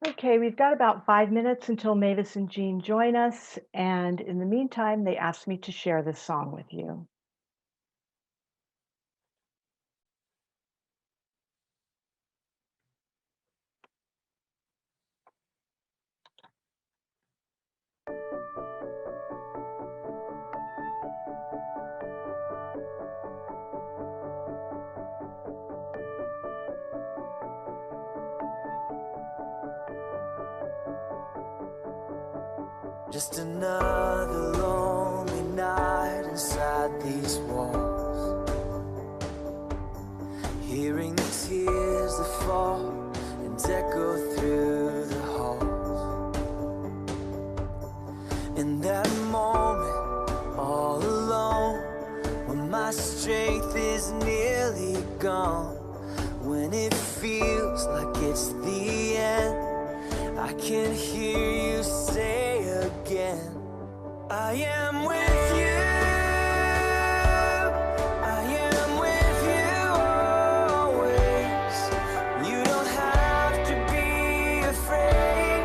Okay, we've got about 5 minutes until Mavis and Jean join us. And in the meantime, they asked me to share this song with you. Just another lonely night inside these walls, hearing the tears that fall and echo through the halls. In that moment, all alone, when my strength is nearly gone, when it feels like it's the end, I can hear you say again, I am with you. I am with you always. You don't have to be afraid.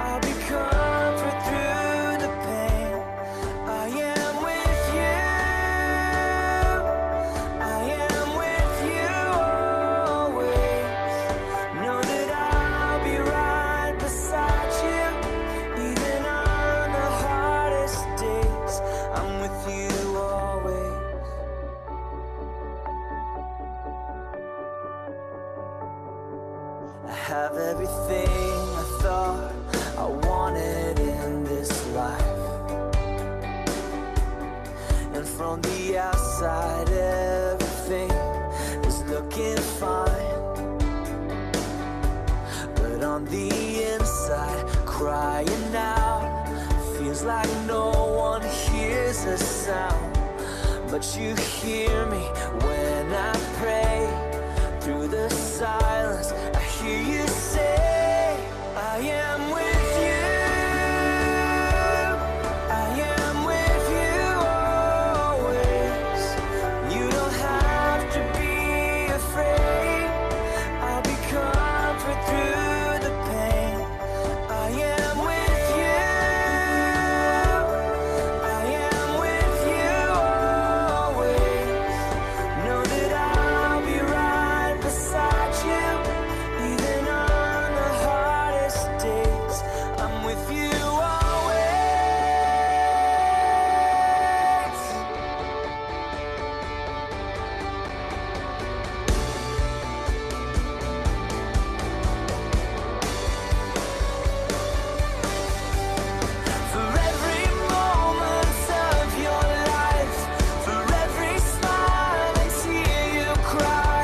I'll be comfort through the pain. I am with you. I am with you always. Know that I'll be right beside you, even on the hardest days. I'm with you always. I have everything I thought I wanted in this life, and from the outside everything is looking fine, but on the inside, crying out, feels like no one hears a sound. But you hear me when I pray. Through the silence, I hear you say, I am with you. I am with you always. You don't have to be afraid. I'll be comfort through the pain. I am with you. I am with you always. Know that I'll be right beside you, even on the hardest days. I'm with you always. For every moment of your life, for every smile and tear you cry,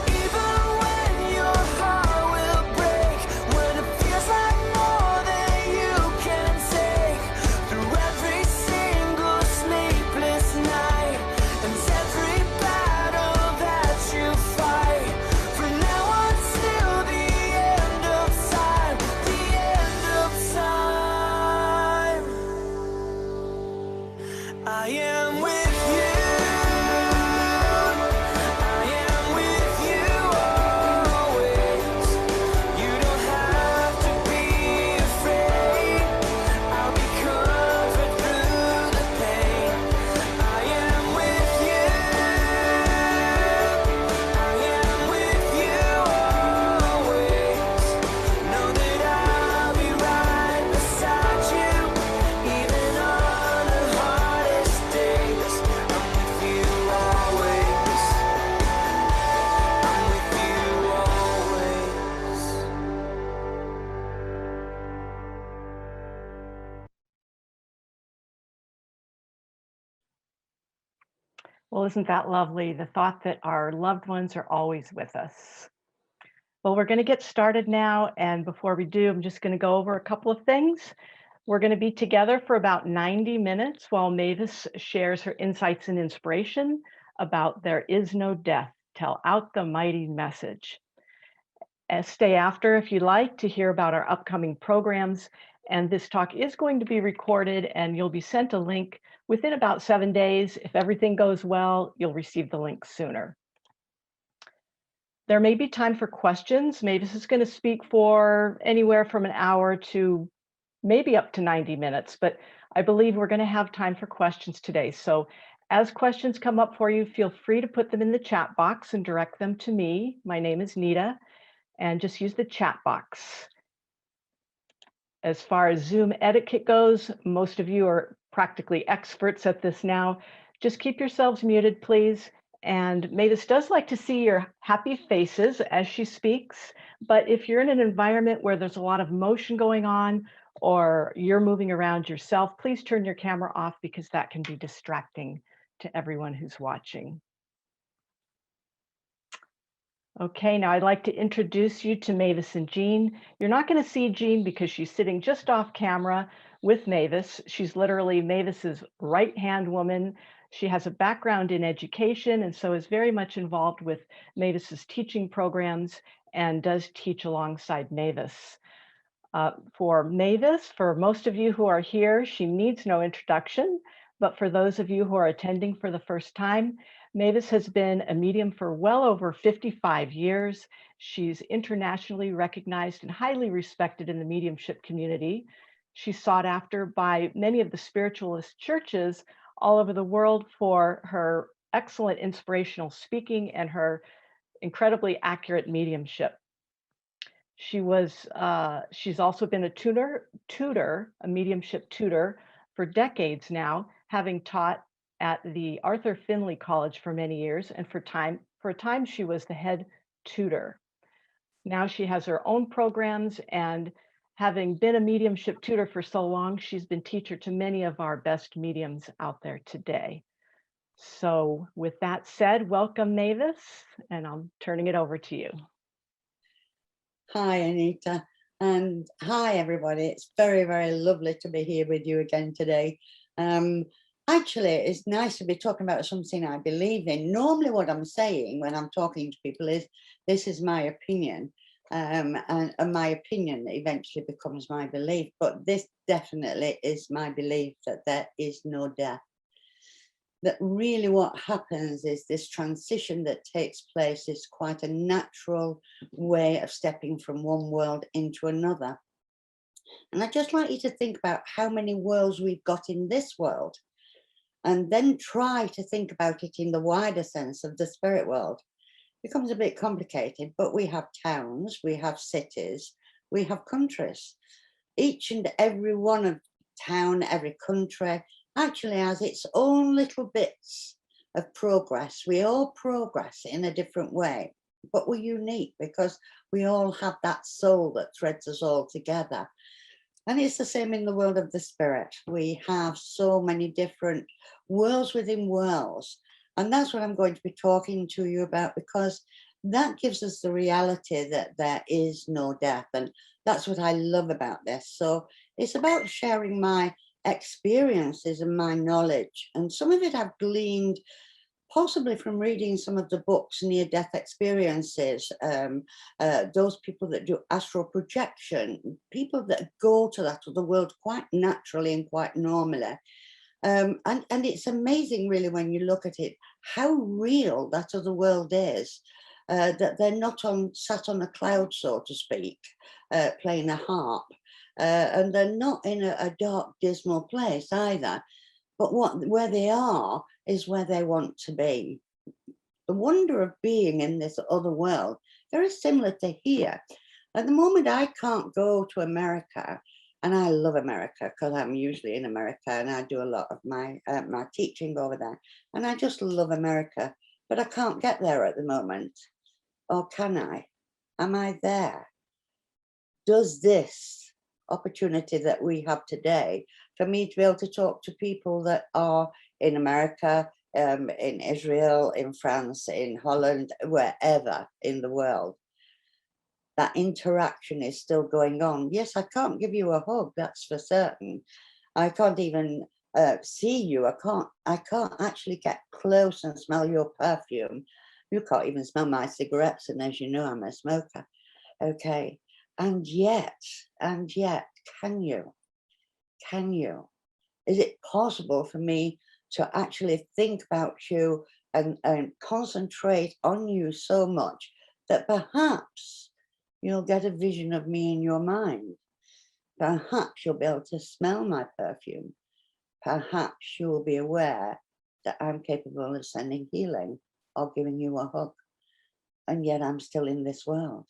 even when your heart will break, when it feels like more than you can take, through every single sleepless night and every battle that you fight, from now until the end of time, the end of time. I am with you. I am with you always. You don't have to be afraid. I'll be comfort through the pain. I am with you. I am with you always. Know that I'll be right beside you, even on the hardest days. I'm with you always. I'm with you always. Well, isn't that lovely? The thought that our loved ones are always with us. Well, we're going to get started now. And before we do, I'm just going to go over a couple of things. We're going to be together for about 90 minutes while Mavis shares her insights and inspiration about There Is No Death. Tell out the mighty message. Stay after if you'd like to hear about our upcoming programs. And this talk is going to be recorded, and you'll be sent a link within about 7 days. If everything goes well, you'll receive the link sooner. There may be time for questions. Mavis is going to speak for anywhere from an hour to maybe up to 90 minutes, but I believe we're going to have time for questions today. So as questions come up for you, feel free to put them in the chat box and direct them to me. My name is Nita, and just use the chat box. As far as Zoom etiquette goes, most of you are practically experts at this now. Just keep yourselves muted, please. And Mavis does like to see your happy faces as she speaks, but if you're in an environment where there's a lot of motion going on or you're moving around yourself, please turn your camera off because that can be distracting to everyone who's watching. Okay, now I'd like to introduce you to Mavis and Jean. You're not going to see Jean because she's sitting just off camera with Mavis. She's literally Mavis's right-hand woman. She has a background in education and so is very much involved with Mavis's teaching programs and does teach alongside Mavis. For Mavis, for most of you who are here, she needs no introduction, but for those of you who are attending for the first time, Mavis has been a medium for well over 55 years. She's internationally recognized and highly respected in the mediumship community. She's sought after by many of the spiritualist churches all over the world for her excellent inspirational speaking and her incredibly accurate mediumship. She's also been a tutor, a mediumship tutor for decades now, having taught at the Arthur Findlay College for many years, and for a time she was the head tutor. Now she has her own programs, and having been a mediumship tutor for so long, she's been teacher to many of our best mediums out there today. So with that said, welcome Mavis, and I'm turning it over to you. Hi, Anita, and hi, everybody. It's very, very lovely to be here with you again today. Actually, it's nice to be talking about something I believe in. Normally, what I'm saying when I'm talking to people is, this is my opinion, and my opinion eventually becomes my belief. But this definitely is my belief that there is no death. That really what happens is this transition that takes place is quite a natural way of stepping from one world into another. And I'd just like you to think about how many worlds we've got in this world, and then try to think about it in the wider sense of the spirit world. It becomes a bit complicated, but we have towns, we have cities, we have countries. Each and every one of town, every country, actually has its own little bits of progress. We all progress in a different way, but we're unique because we all have that soul that threads us all together. And it's the same in the world of the spirit. We have so many different worlds within worlds. And that's what I'm going to be talking to you about, because that gives us the reality that there is no death. And that's what I love about this. So it's about sharing my experiences and my knowledge, and some of it I've gleaned possibly from reading some of the books, near-death experiences, those people that do astral projection, people that go to that other world quite naturally and quite normally. And it's amazing really when you look at it, how real that other world is, that they're not sat on a cloud, so to speak, playing a harp. And they're not in a dark, dismal place either. But where they are is where they want to be. The wonder of being in this other world, very similar to here. At the moment, I can't go to America, and I love America because I'm usually in America and I do a lot of my teaching over there. And I just love America, but I can't get there at the moment. Or can I? Am I there? Does this opportunity that we have today for me to be able to talk to people that are in America, in Israel, in France, in Holland, wherever in the world, that interaction is still going on. Yes, I can't give you a hug, that's for certain. I can't even see you. I can't actually get close and smell your perfume. You can't even smell my cigarettes, and as you know, I'm a smoker. Okay. And yet, can you? Is it possible for me to actually think about you and concentrate on you so much that perhaps you'll get a vision of me in your mind. Perhaps you'll be able to smell my perfume. Perhaps you'll be aware that I'm capable of sending healing or giving you a hug, and yet I'm still in this world.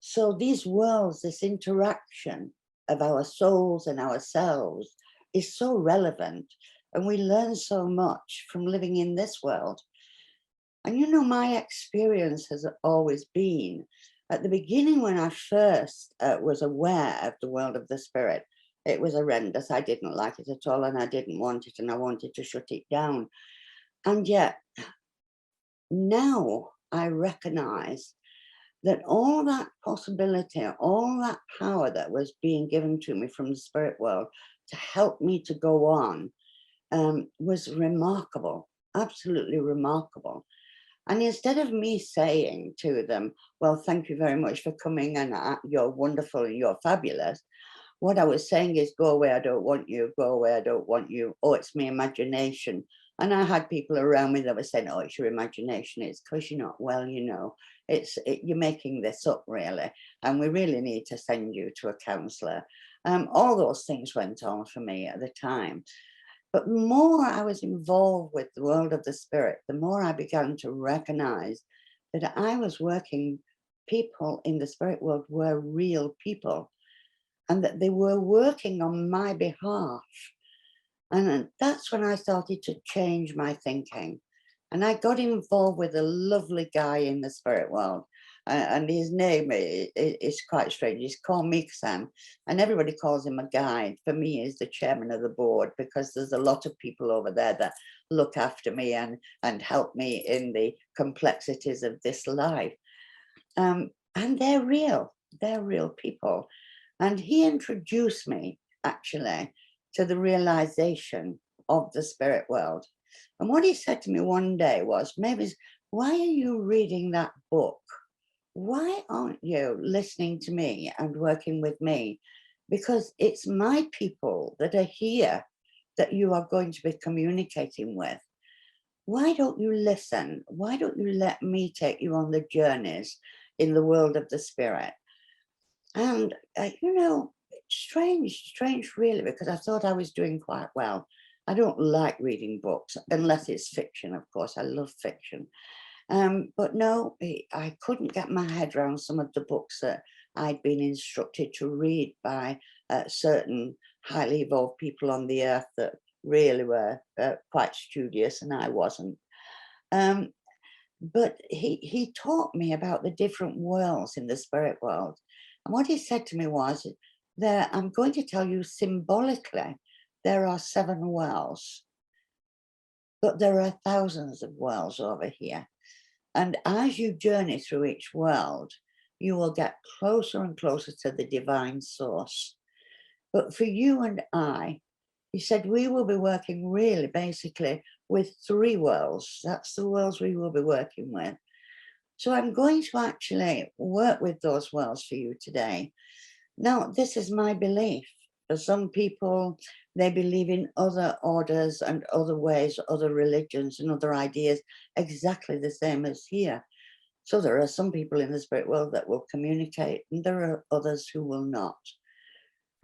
So these worlds, this interaction of our souls and ourselves is so relevant, and we learn so much from living in this world. And you know, my experience has always been, at the beginning when I first was aware of the world of the spirit, it was horrendous. I didn't like it at all, and I didn't want it, and I wanted to shut it down. And yet now I recognize that all that possibility, all that power that was being given to me from the spirit world to help me to go on was remarkable, absolutely remarkable. And instead of me saying to them, well, thank you very much for coming, and you're wonderful and you're fabulous, what I was saying is, go away, I don't want you, go away, I don't want you. Oh, it's my imagination. And I had people around me that were saying, oh, it's your imagination. It's because you're not well, you know. You're making this up, really. And we really need to send you to a counsellor. All those things went on for me at the time. But the more I was involved with the world of the spirit, the more I began to recognize that I was working, people in the spirit world were real people, and that they were working on my behalf. And that's when I started to change my thinking. And I got involved with a lovely guy in the spirit world. And his name is quite strange. He's called Miksan, and everybody calls him a guide. For me, he's the chairman of the board, because there's a lot of people over there that look after me and help me in the complexities of this life. And they're real people. And he introduced me, actually, to the realization of the spirit world. And what he said to me one day was, Mavis, why are you reading that book? Why aren't you listening to me and working with me? Because it's my people that are here that you are going to be communicating with. Why don't you listen? Why don't you let me take you on the journeys in the world of the spirit? And, you know, strange really, because I thought I was doing quite well. I don't like reading books, unless it's fiction, of course. I love fiction. But no, I couldn't get my head around some of the books that I'd been instructed to read by certain highly evolved people on the earth that really were quite studious, and I wasn't. But he taught me about the different worlds in the spirit world. And what he said to me was that I'm going to tell you symbolically, there are 7 worlds, but there are thousands of worlds over here. And as you journey through each world, you will get closer and closer to the divine source. But for you and I, he said, we will be working really basically with 3 worlds. That's the worlds we will be working with. So I'm going to actually work with those worlds for you today. Now, this is my belief. For some people, they believe in other orders and other ways, other religions and other ideas, exactly the same as here. So there are some people in the spirit world that will communicate, and there are others who will not.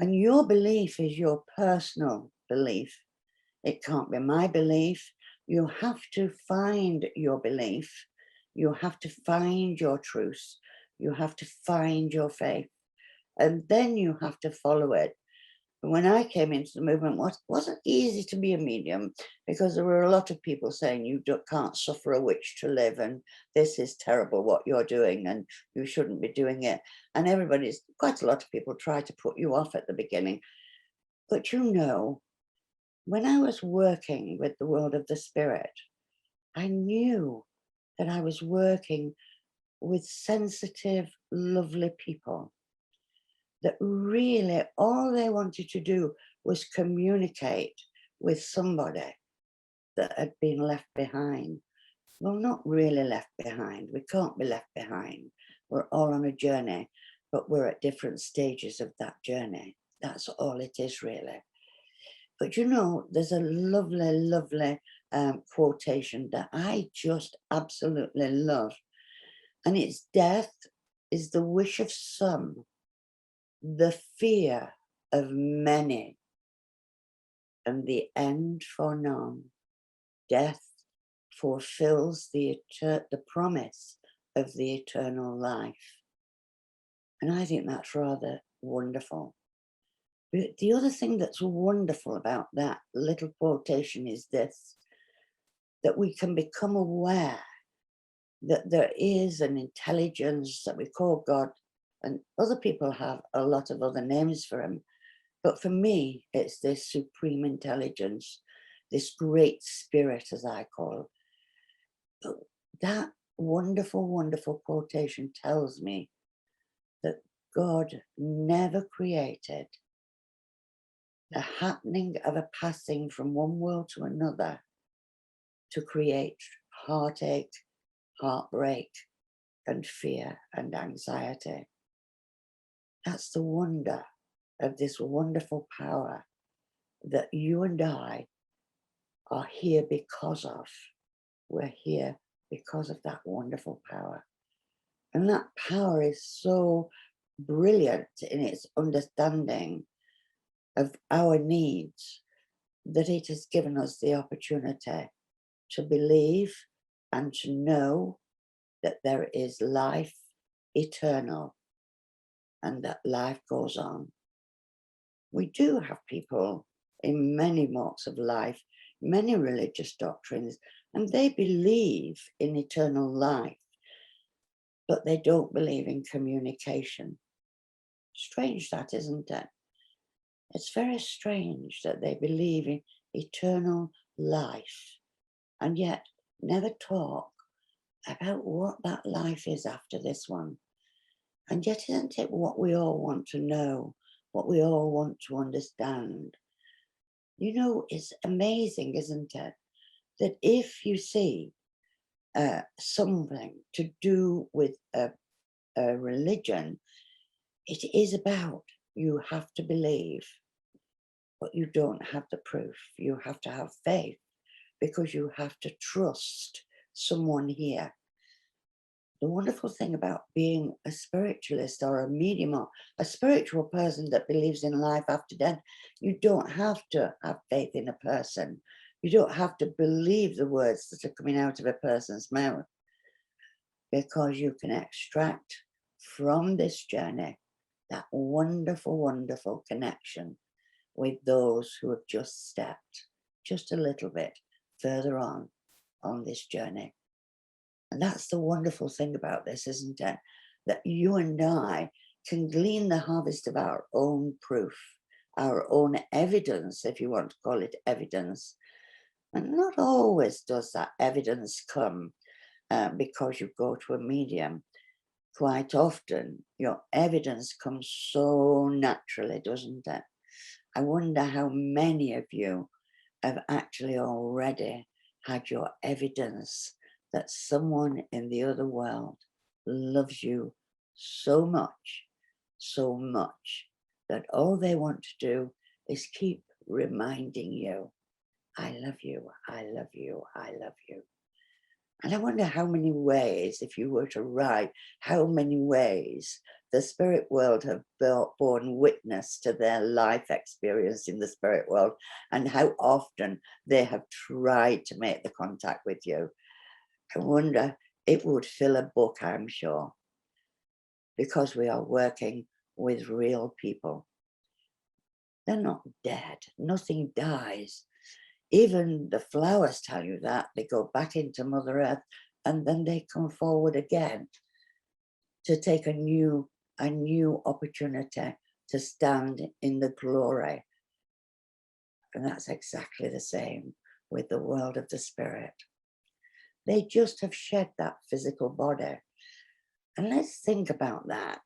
And your belief is your personal belief. It can't be my belief. You have to find your belief. You have to find your truth. You have to find your faith. And then you have to follow it. And when I came into the movement, it wasn't easy to be a medium, because there were a lot of people saying you can't suffer a witch to live, and this is terrible what you're doing, and you shouldn't be doing it. And quite a lot of people try to put you off at the beginning. But you know, when I was working with the world of the spirit, I knew that I was working with sensitive, lovely people that really all they wanted to do was communicate with somebody that had been left behind. Well, not really left behind. We can't be left behind. We're all on a journey, but we're at different stages of that journey. That's all it is, really. But you know, there's a lovely, lovely quotation that I just absolutely love. And its death is the wish of some, the fear of many, and the end for none. Death fulfills the promise of the eternal life. And I think that's rather wonderful. But the other thing that's wonderful about that little quotation is this, that we can become aware that there is an intelligence that we call God, and other people have a lot of other names for him. But for me, it's this supreme intelligence, this great spirit, as I call it. That wonderful, wonderful quotation tells me that God never created the happening of a passing from one world to another to create heartache, heartbreak, and fear and anxiety. That's the wonder of this wonderful power that you and I are here because of. We're here because of that wonderful power. And that power is so brilliant in its understanding of our needs that it has given us the opportunity to believe and to know that there is life eternal and that life goes on. We do have people in many walks of life, many religious doctrines, and they believe in eternal life, but they don't believe in communication. Strange that, isn't it? It's very strange that they believe in eternal life and yet never talk about what that life is after this one. And yet, isn't it what we all want to know, what we all want to understand? You know, it's amazing, isn't it, that if you see something to do with a religion, it is about you have to believe, but you don't have the proof. You have to have faith because you have to trust someone here. The wonderful thing about being a spiritualist or a medium or a spiritual person that believes in life after death, you don't have to have faith in a person. You don't have to believe the words that are coming out of a person's mouth, because you can extract from this journey that wonderful, wonderful connection with those who have just stepped just a little bit further on this journey. And that's the wonderful thing about this, isn't it? That you and I can glean the harvest of our own proof, our own evidence, if you want to call it evidence. And not always does that evidence come because you go to a medium. Quite often, your evidence comes so naturally, doesn't it? I wonder how many of you have actually already had your evidence that someone in the other world loves you so much, that all they want to do is keep reminding you, I love you, I love you, I love you. And I wonder how many ways, if you were to write, how many ways the spirit world have borne witness to their life experience in the spirit world, and how often they have tried to make the contact with you. I wonder, it would fill a book, I'm sure, because we are working with real people. They're not dead. Nothing dies. Even the flowers tell you that. They go back into Mother Earth and then they come forward again to take a new opportunity to stand in the glory. And that's exactly the same with the world of the spirit. They just have shed that physical body. And let's think about that.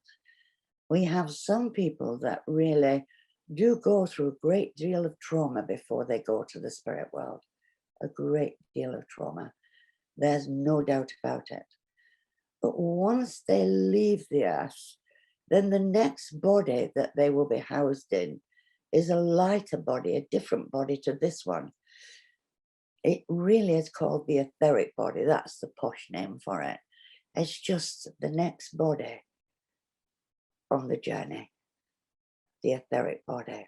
We have some people that really do go through a great deal of trauma before they go to the spirit world. A great deal of trauma. There's no doubt about it. But once they leave the earth, then the next body that they will be housed in is a lighter body, a different body to this one. It really is called the etheric body. That's the posh name for it. It's just the next body on the journey, the etheric body.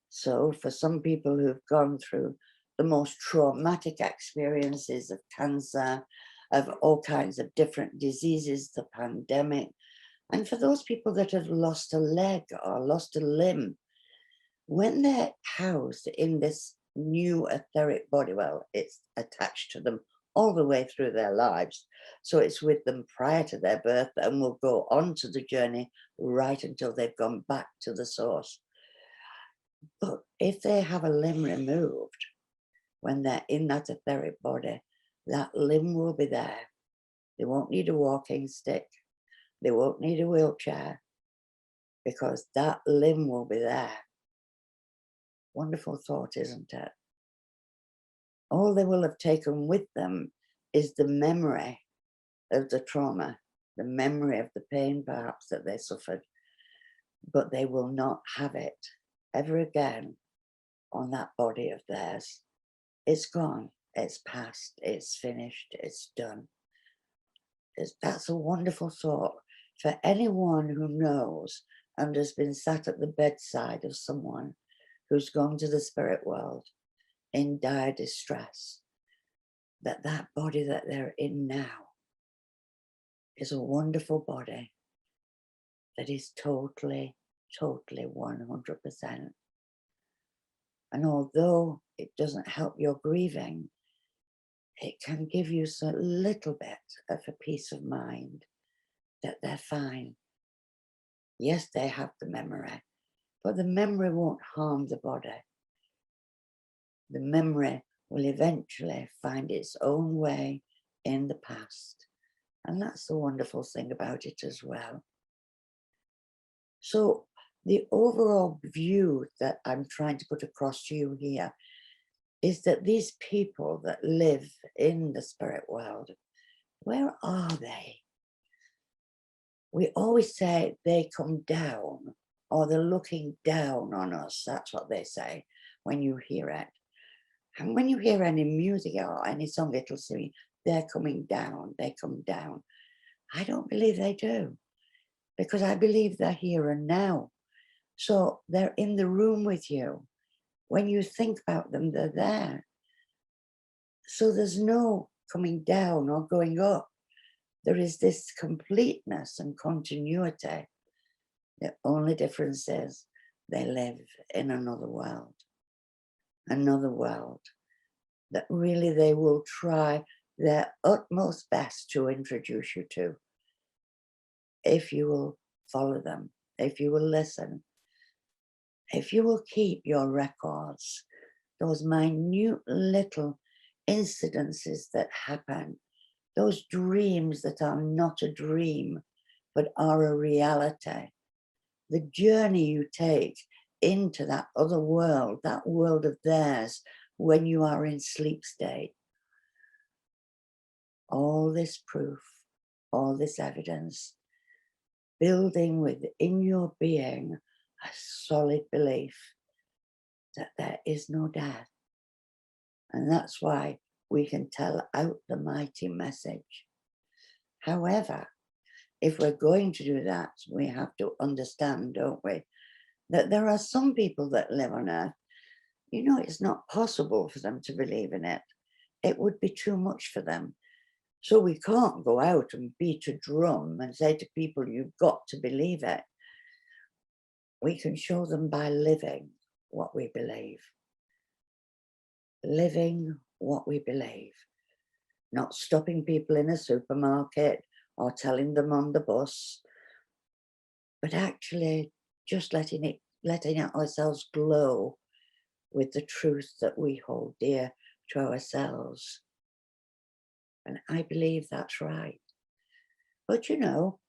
So for some people who've gone through the most traumatic experiences of cancer, of all kinds of different diseases, the pandemic, and for those people that have lost a leg or lost a limb, when they're housed in this new etheric body, well, it's attached to them all the way through their lives. So it's with them prior to their birth and will go on to the journey right until they've gone back to the source. But if they have a limb removed, when they're in that etheric body, that limb will be there. They won't need a walking stick. They won't need a wheelchair because that limb will be there. Wonderful thought, isn't it? All they will have taken with them is the memory of the trauma, the memory of the pain perhaps that they suffered, but they will not have it ever again on that body of theirs. It's gone, it's past, it's finished, it's done. That's a wonderful thought for anyone who knows and has been sat at the bedside of someone who's gone to the spirit world in dire distress, that that body that they're in now is a wonderful body that is totally 100%. And although it doesn't help your grieving, it can give you a little bit of a peace of mind that they're fine. Yes, they have the memory, but the memory won't harm the body. The memory will eventually find its own way in the past. And that's the wonderful thing about it as well. So the overall view that I'm trying to put across to you here is that these people that live in the spirit world, where are they? We always say they come down or they're looking down on us. That's what they say when you hear it. And when you hear any music or any song, it'll say, they're coming down, they come down. I don't believe they do, because I believe they're here and now. So they're in the room with you. When you think about them, they're there. So there's no coming down or going up. There is this completeness and continuity. The only difference is they live in another world that really they will try their utmost best to introduce you to, if you will follow them, if you will listen, if you will keep your records, those minute little incidences that happen, those dreams that are not a dream, but are a reality, the journey you take into that other world, that world of theirs, when you are in sleep state. All this proof, all this evidence, building within your being a solid belief that there is no death. And that's why we can tell out the mighty message. However, if we're going to do that, we have to understand, don't we, that there are some people that live on earth, you know, it's not possible for them to believe in it. It would be too much for them. So we can't go out and beat a drum and say to people, you've got to believe it. We can show them by living what we believe. Living what we believe. Not stopping people in a supermarket or telling them on the bus, but actually just letting ourselves glow with the truth that we hold dear to ourselves. And I believe that's right. But you know,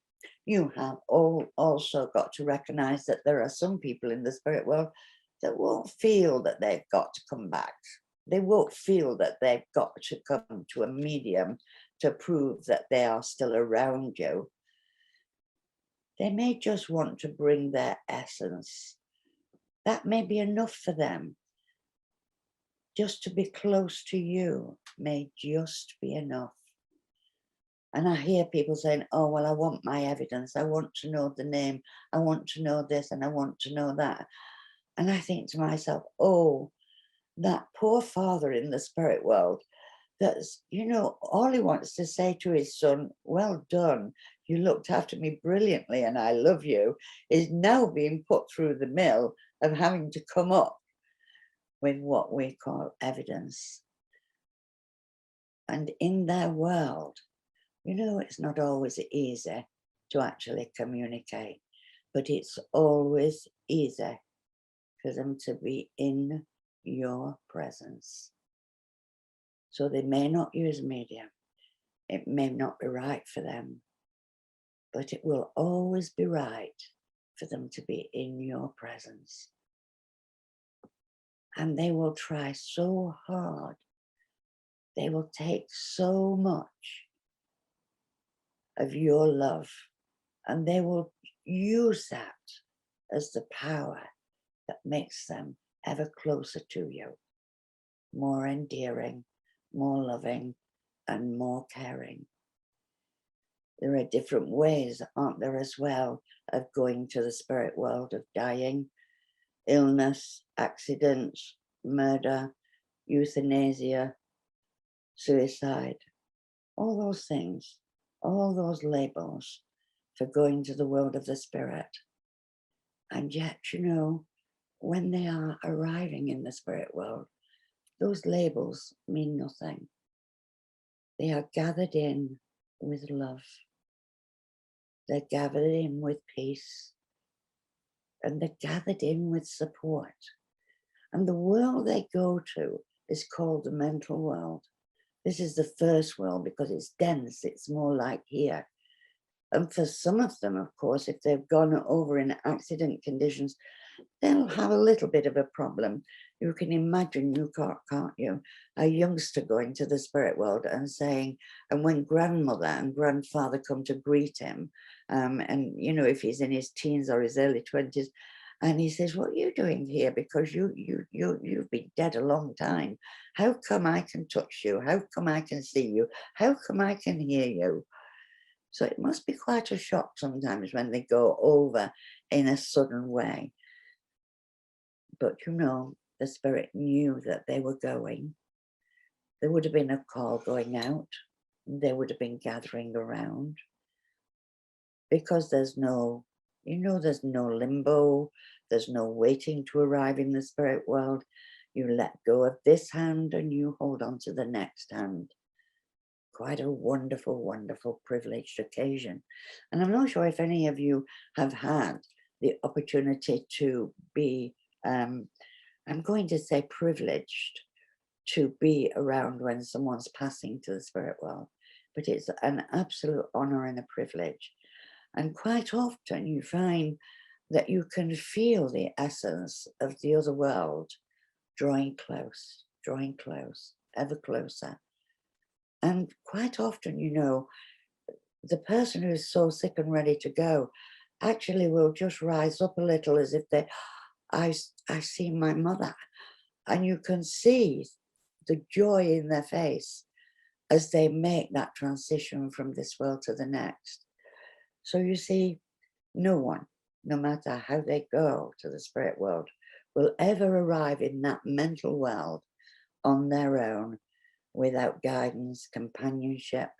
you have also got to recognize that there are some people in the spirit world that won't feel that they've got to come back. They won't feel that they've got to come to a medium to prove that they are still around you. They may just want to bring their essence. That may be enough for them. Just to be close to you may just be enough. And I hear people saying, oh, well, I want my evidence. I want to know the name. I want to know this and I want to know that. And I think to myself, oh, that poor father in the spirit world, that's, you know, all he wants to say to his son, well done, you looked after me brilliantly and I love you, is now being put through the mill of having to come up with what we call evidence. And in their world, you know, it's not always easy to actually communicate, but it's always easy for them to be in your presence. So they may not use media. It may not be right for them, but it will always be right for them to be in your presence. And they will try so hard. They will take so much of your love and they will use that as the power that makes them ever closer to you, more endearing, more loving, and more caring. There are different ways, aren't there, as well, of going to the spirit world, of dying, illness, accidents, murder, euthanasia, suicide, all those things, all those labels for going to the world of the spirit. And yet, you know, when they are arriving in the spirit world, those labels mean nothing. They are gathered in with love. They're gathered in with peace. And they're gathered in with support. And the world they go to is called the mental world. This is the first world because it's dense, it's more like here. And for some of them, of course, if they've gone over in accident conditions, they'll have a little bit of a problem. You can imagine, you can't you, a youngster going to the spirit world and saying, and when grandmother and grandfather come to greet him, and you know, if he's in his teens or his early 20s, and he says, what are you doing here? Because you've been dead a long time. How come I can touch you? How come I can see you? How come I can hear you? So it must be quite a shock sometimes when they go over in a sudden way. But you know, the spirit knew that they were going. There would have been a call going out. They would have been gathering around. Because there's no, you know, there's no limbo. There's no waiting to arrive in the spirit world. You let go of this hand and you hold on to the next hand. Quite a wonderful, wonderful, privileged occasion. And I'm not sure if any of you have had the opportunity to be, I'm going to say privileged, to be around when someone's passing to the spirit world. But it's an absolute honor and a privilege. And quite often you find that you can feel the essence of the other world drawing close, ever closer. And quite often, you know, the person who is so sick and ready to go actually will just rise up a little as if I see my mother. And you can see the joy in their face as they make that transition from this world to the next. So you see, no one, no matter how they go to the spirit world, will ever arrive in that mental world on their own without guidance, companionship,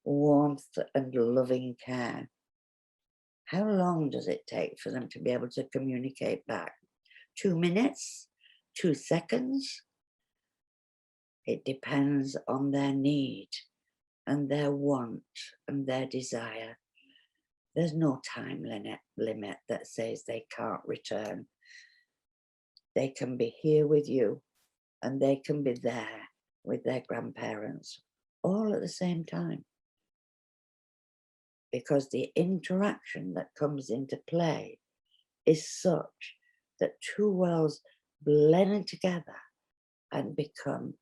warmth, and loving care. How long does it take for them to be able to communicate back? 2 minutes? 2 seconds? It depends on their need and their want and their desire. There's no time limit that says they can't return. They can be here with you and they can be there with their grandparents all at the same time. Because the interaction that comes into play is such that two worlds blend together and become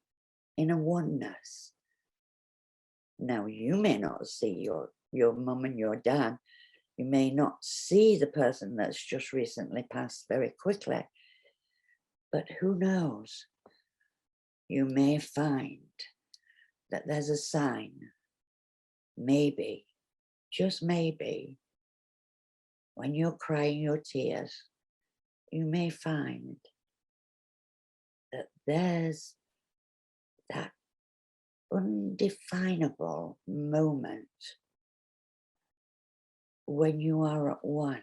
in a oneness. Now, you may not see your mum and your dad. You may not see the person that's just recently passed very quickly. But who knows? You may find that there's a sign maybe, just maybe, when you're crying your tears, you may find that there's that undefinable moment when you are at one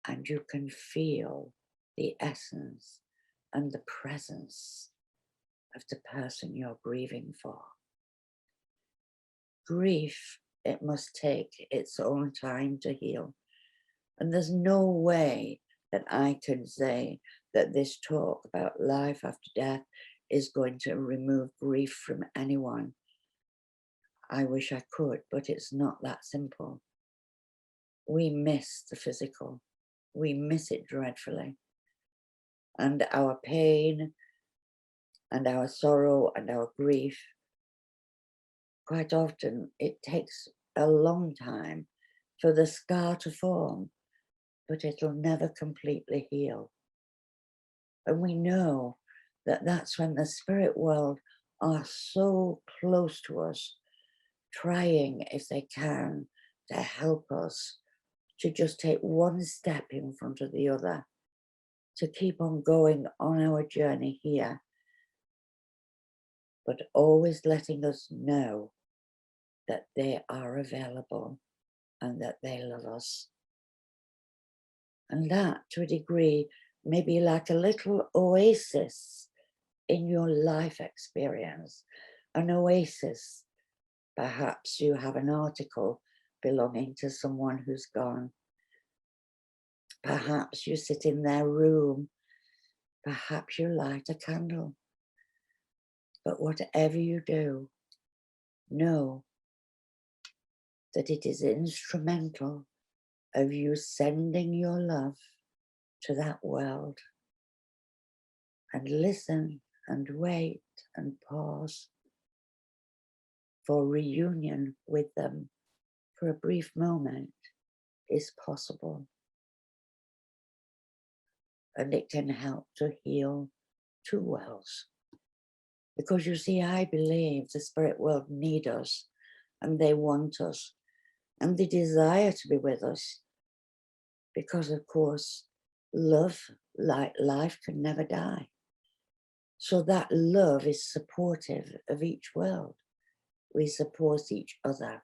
and you can feel the essence and the presence of the person you're grieving for. Grief, it must take its own time to heal. And there's no way that I can say that this talk about life after death is going to remove grief from anyone. I wish I could, but it's not that simple. We miss the physical. We miss it dreadfully. And our pain and our sorrow and our grief, quite often it takes a long time for the scar to form, but it'll never completely heal. And we know that that's when the spirit world are so close to us, trying, if they can, to help us to just take one step in front of the other, to keep on going on our journey here, but always letting us know that they are available and that they love us. And that, to a degree, may be like a little oasis in your life experience. An oasis. Perhaps you have an article belonging to someone who's gone. Perhaps you sit in their room. Perhaps you light a candle. But whatever you do, know that it is instrumental of you sending your love to that world, and listen and wait and pause for reunion with them for a brief moment is possible. And it can help to heal two worlds. Because you see, I believe the spirit world need us, and they want us, and they desire to be with us. Because of course, love, like life, can never die. So that love is supportive of each world. We support each other.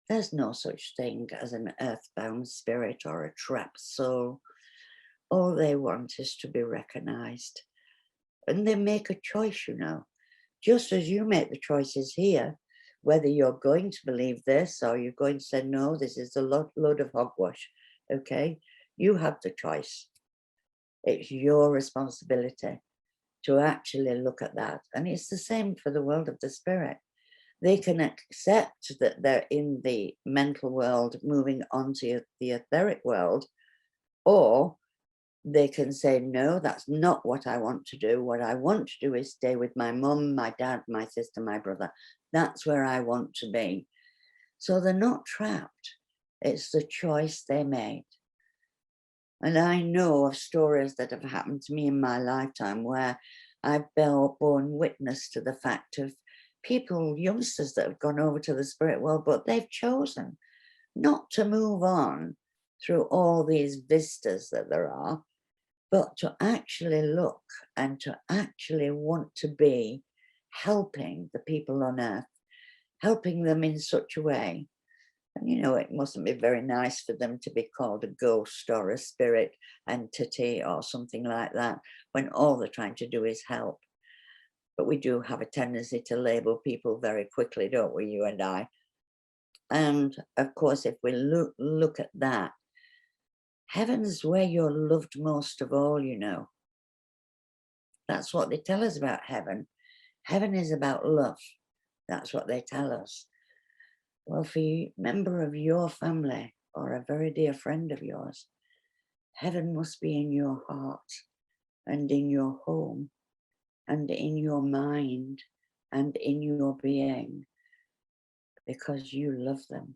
There's no such thing as an earthbound spirit or a trapped soul. All they want is to be recognized. And they make a choice, you know, just as you make the choices here, whether you're going to believe this or you're going to say, no, this is a load of hogwash, okay? You have the choice. It's your responsibility to actually look at that. And it's the same for the world of the spirit. They can accept that they're in the mental world, moving on to the etheric world, or they can say, no, that's not what I want to do. What I want to do is stay with my mum, my dad, my sister, my brother. That's where I want to be. So they're not trapped. It's the choice they made. And I know of stories that have happened to me in my lifetime where I've borne witness to the fact of people, youngsters that have gone over to the spirit world, but they've chosen not to move on through all these vistas that there are, but to actually look and to actually want to be helping the people on earth, helping them in such a way. And you know, it mustn't be very nice for them to be called a ghost or a spirit entity or something like that, when all they're trying to do is help. But we do have a tendency to label people very quickly, don't we, you and I? And of course, if we look at that, heaven's where you're loved most of all, you know. That's what they tell us about heaven. Heaven is about love. That's what they tell us. Well, for you, member of your family or a very dear friend of yours, heaven must be in your heart and in your home and in your mind and in your being, because you love them.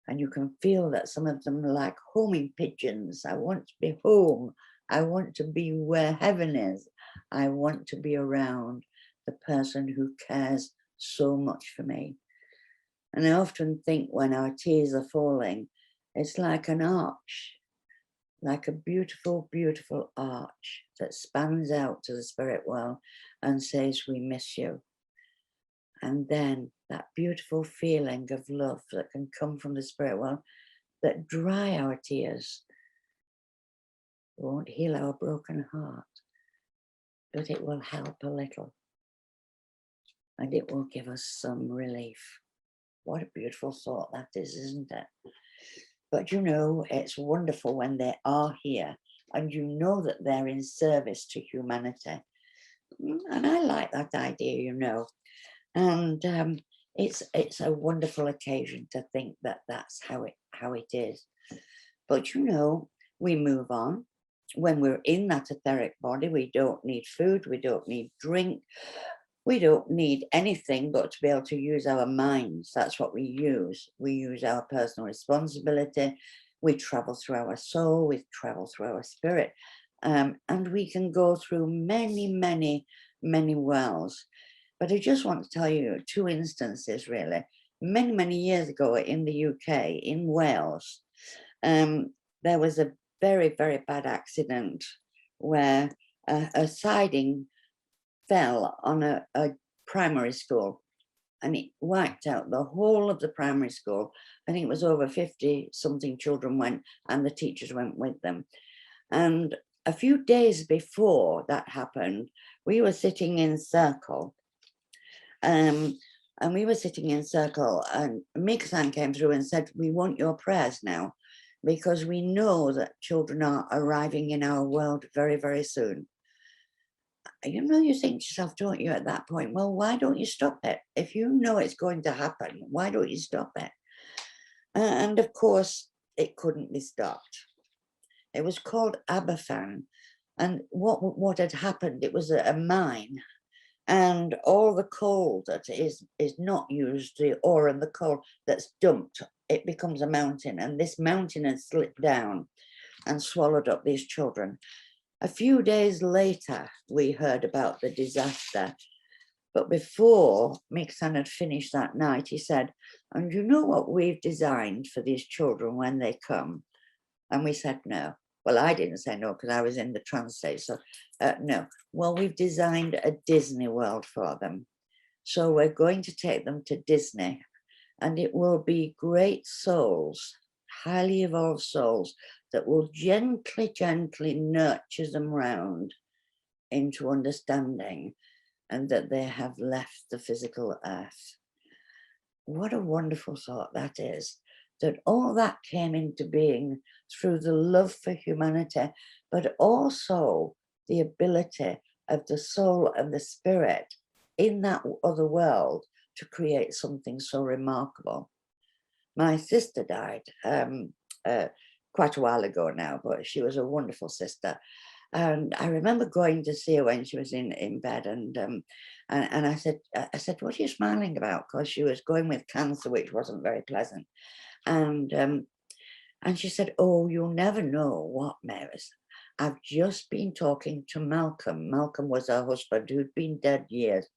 And you can feel that some of them are like homing pigeons. I want to be home. I want to be where heaven is. I want to be around the person who cares so much for me. And I often think when our tears are falling, it's like an arch, like a beautiful, beautiful arch that spans out to the spirit world and says, we miss you. And then that beautiful feeling of love that can come from the spirit world that dry our tears won't heal our broken heart, but it will help a little. And it will give us some relief. What a beautiful thought that is, isn't it? But you know, it's wonderful when they are here and you know that they're in service to humanity. And I like that idea, you know. And it's a wonderful occasion to think that that's how it is. But you know, we move on. When we're in that etheric body, we don't need food, we don't need drink, we don't need anything but to be able to use our minds. That's what we use. We use our personal responsibility. We travel through our soul, we travel through our spirit, and we can go through many, many, many worlds. But I just want to tell you 2 instances, really. Many, many years ago in the UK, in Wales, there was a very, very bad accident where a siding fell on a primary school and it wiped out the whole of the primary school. I think it was over 50 something children went and the teachers went with them. And a few days before that happened, we were sitting in circle. And we were sitting in circle and Mika-san came through and said, we want your prayers now, because we know that children are arriving in our world very, very soon. You know, you think to yourself, don't you, at that point, well, why don't you stop it? If you know it's going to happen, why don't you stop it? And of course, it couldn't be stopped. It was called Aberfan. And what had happened, it was a mine. And all the coal that is not used, the ore and the coal that's dumped, it becomes a mountain. And this mountain had slipped down and swallowed up these children. A few days later, we heard about the disaster. But before Mika-san had finished that night, he said, and you know what we've designed for these children when they come? And we said, no. Well, I didn't say no because I was in the trance state, so no. Well, we've designed a Disney world for them. So we're going to take them to Disney and it will be great souls, highly evolved souls that will gently, gently nurture them round into understanding and that they have left the physical earth. What a wonderful thought that is, that all that came into being through the love for humanity, but also the ability of the soul and the spirit in that other world to create something so remarkable. My sister died quite a while ago now, but she was a wonderful sister. And I remember going to see her when she was in bed, and I said, what are you smiling about? Because she was going with cancer, which wasn't very pleasant. And she said, oh, you'll never know what, Mavis. I've just been talking to Malcolm. Malcolm was her husband who'd been dead years.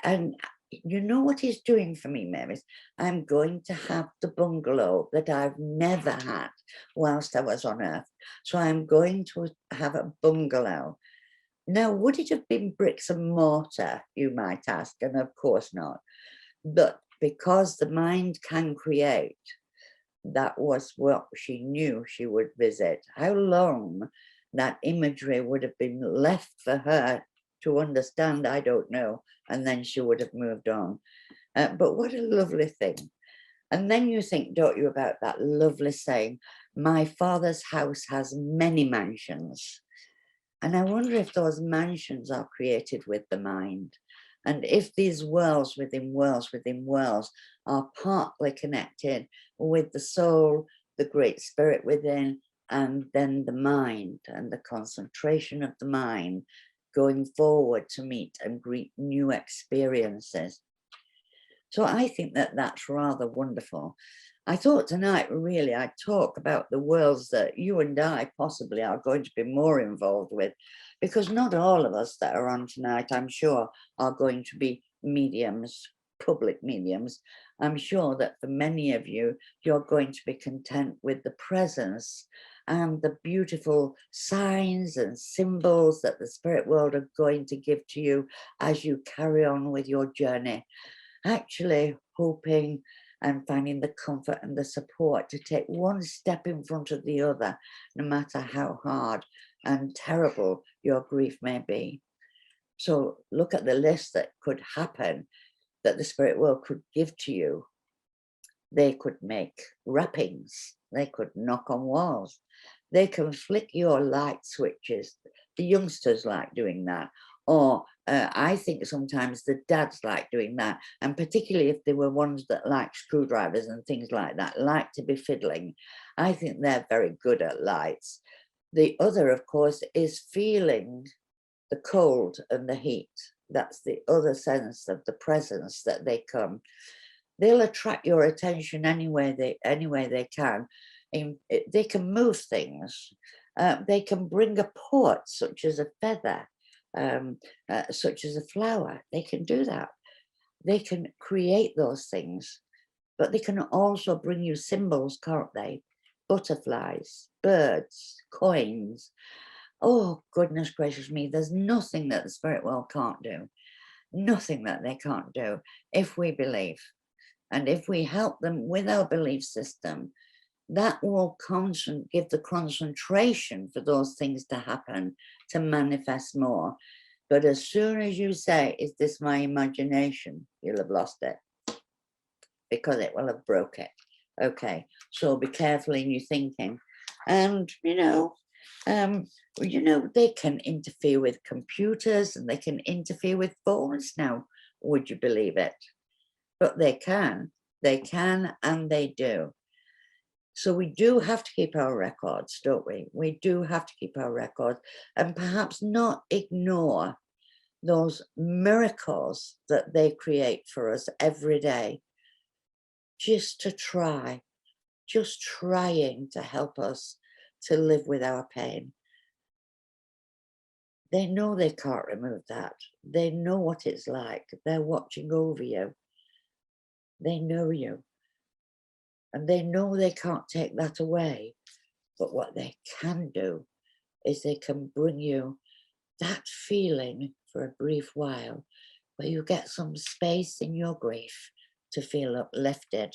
And you know what he's doing for me, Mavis? I'm going to have the bungalow that I've never had whilst I was on Earth. So I'm going to have a bungalow. Now, would it have been bricks and mortar, you might ask? And of course not. But because the mind can create, that was what she knew she would visit. How long that imagery would have been left for her to understand, I don't know. And then she would have moved on. But what a lovely thing. And then you think, don't you, about that lovely saying, my father's house has many mansions. And I wonder if those mansions are created with the mind. And if these worlds within worlds within worlds are partly connected with the soul, the great spirit within, and then the mind and the concentration of the mind going forward to meet and greet new experiences. So I think that that's rather wonderful. I thought tonight, really, I'd talk about the worlds that you and I possibly are going to be more involved with, because not all of us that are on tonight, I'm sure, are going to be mediums, public mediums, I'm sure that for many of you, you're going to be content with the presence and the beautiful signs and symbols that the spirit world are going to give to you as you carry on with your journey. Actually hoping and finding the comfort and the support to take one step in front of the other, no matter how hard and terrible your grief may be. So look at the list that could happen, that the spirit world could give to you. They could make wrappings, they could knock on walls, they can flick your light switches. The youngsters like doing that. Or I think sometimes the dads like doing that, and particularly if they were ones that like screwdrivers and things like that, like to be fiddling. I think they're very good at lights. The other, of course, is feeling the cold and the heat. That's the other sense of the presence that they come. They'll attract your attention anyway they can. They can move things. They can bring a port, such as a feather, such as a flower. They can do that. They can create those things, but they can also bring you symbols, can't they? Butterflies, birds, coins. Oh, goodness gracious me, there's nothing that the spirit world can't do. Nothing that they can't do if we believe. And if we help them with our belief system, that will give the concentration for those things to happen, to manifest more. But as soon as you say, is this my imagination? You'll have lost it, because it will have broke it. Okay, so be careful in your thinking. And, they can interfere with computers and they can interfere with phones now. Would you believe it? But they can, and they do. So we do have to keep our records, don't we? We do have to keep our records, and perhaps not ignore those miracles that they create for us every day, just trying to help us to live with our pain. They know they can't remove that. They know what it's like. They're watching over you. They know you. And they know they can't take that away. But what they can do is they can bring you that feeling for a brief while where you get some space in your grief to feel uplifted.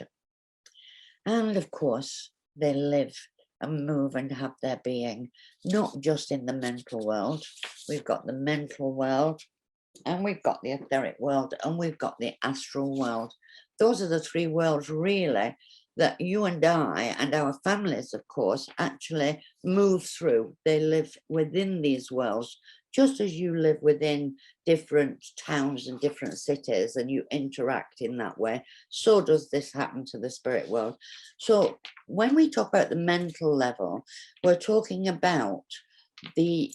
And of course, they live and move and have their being, not just in the mental world. We've got the mental world, and we've got the etheric world, and we've got the astral world. Those are the three worlds, really, that you and I and our families, of course, actually move through. They live within these worlds, just as you live within different towns and different cities, and you interact in that way. So does this happen to the spirit world. So when we talk about the mental level, we're talking about the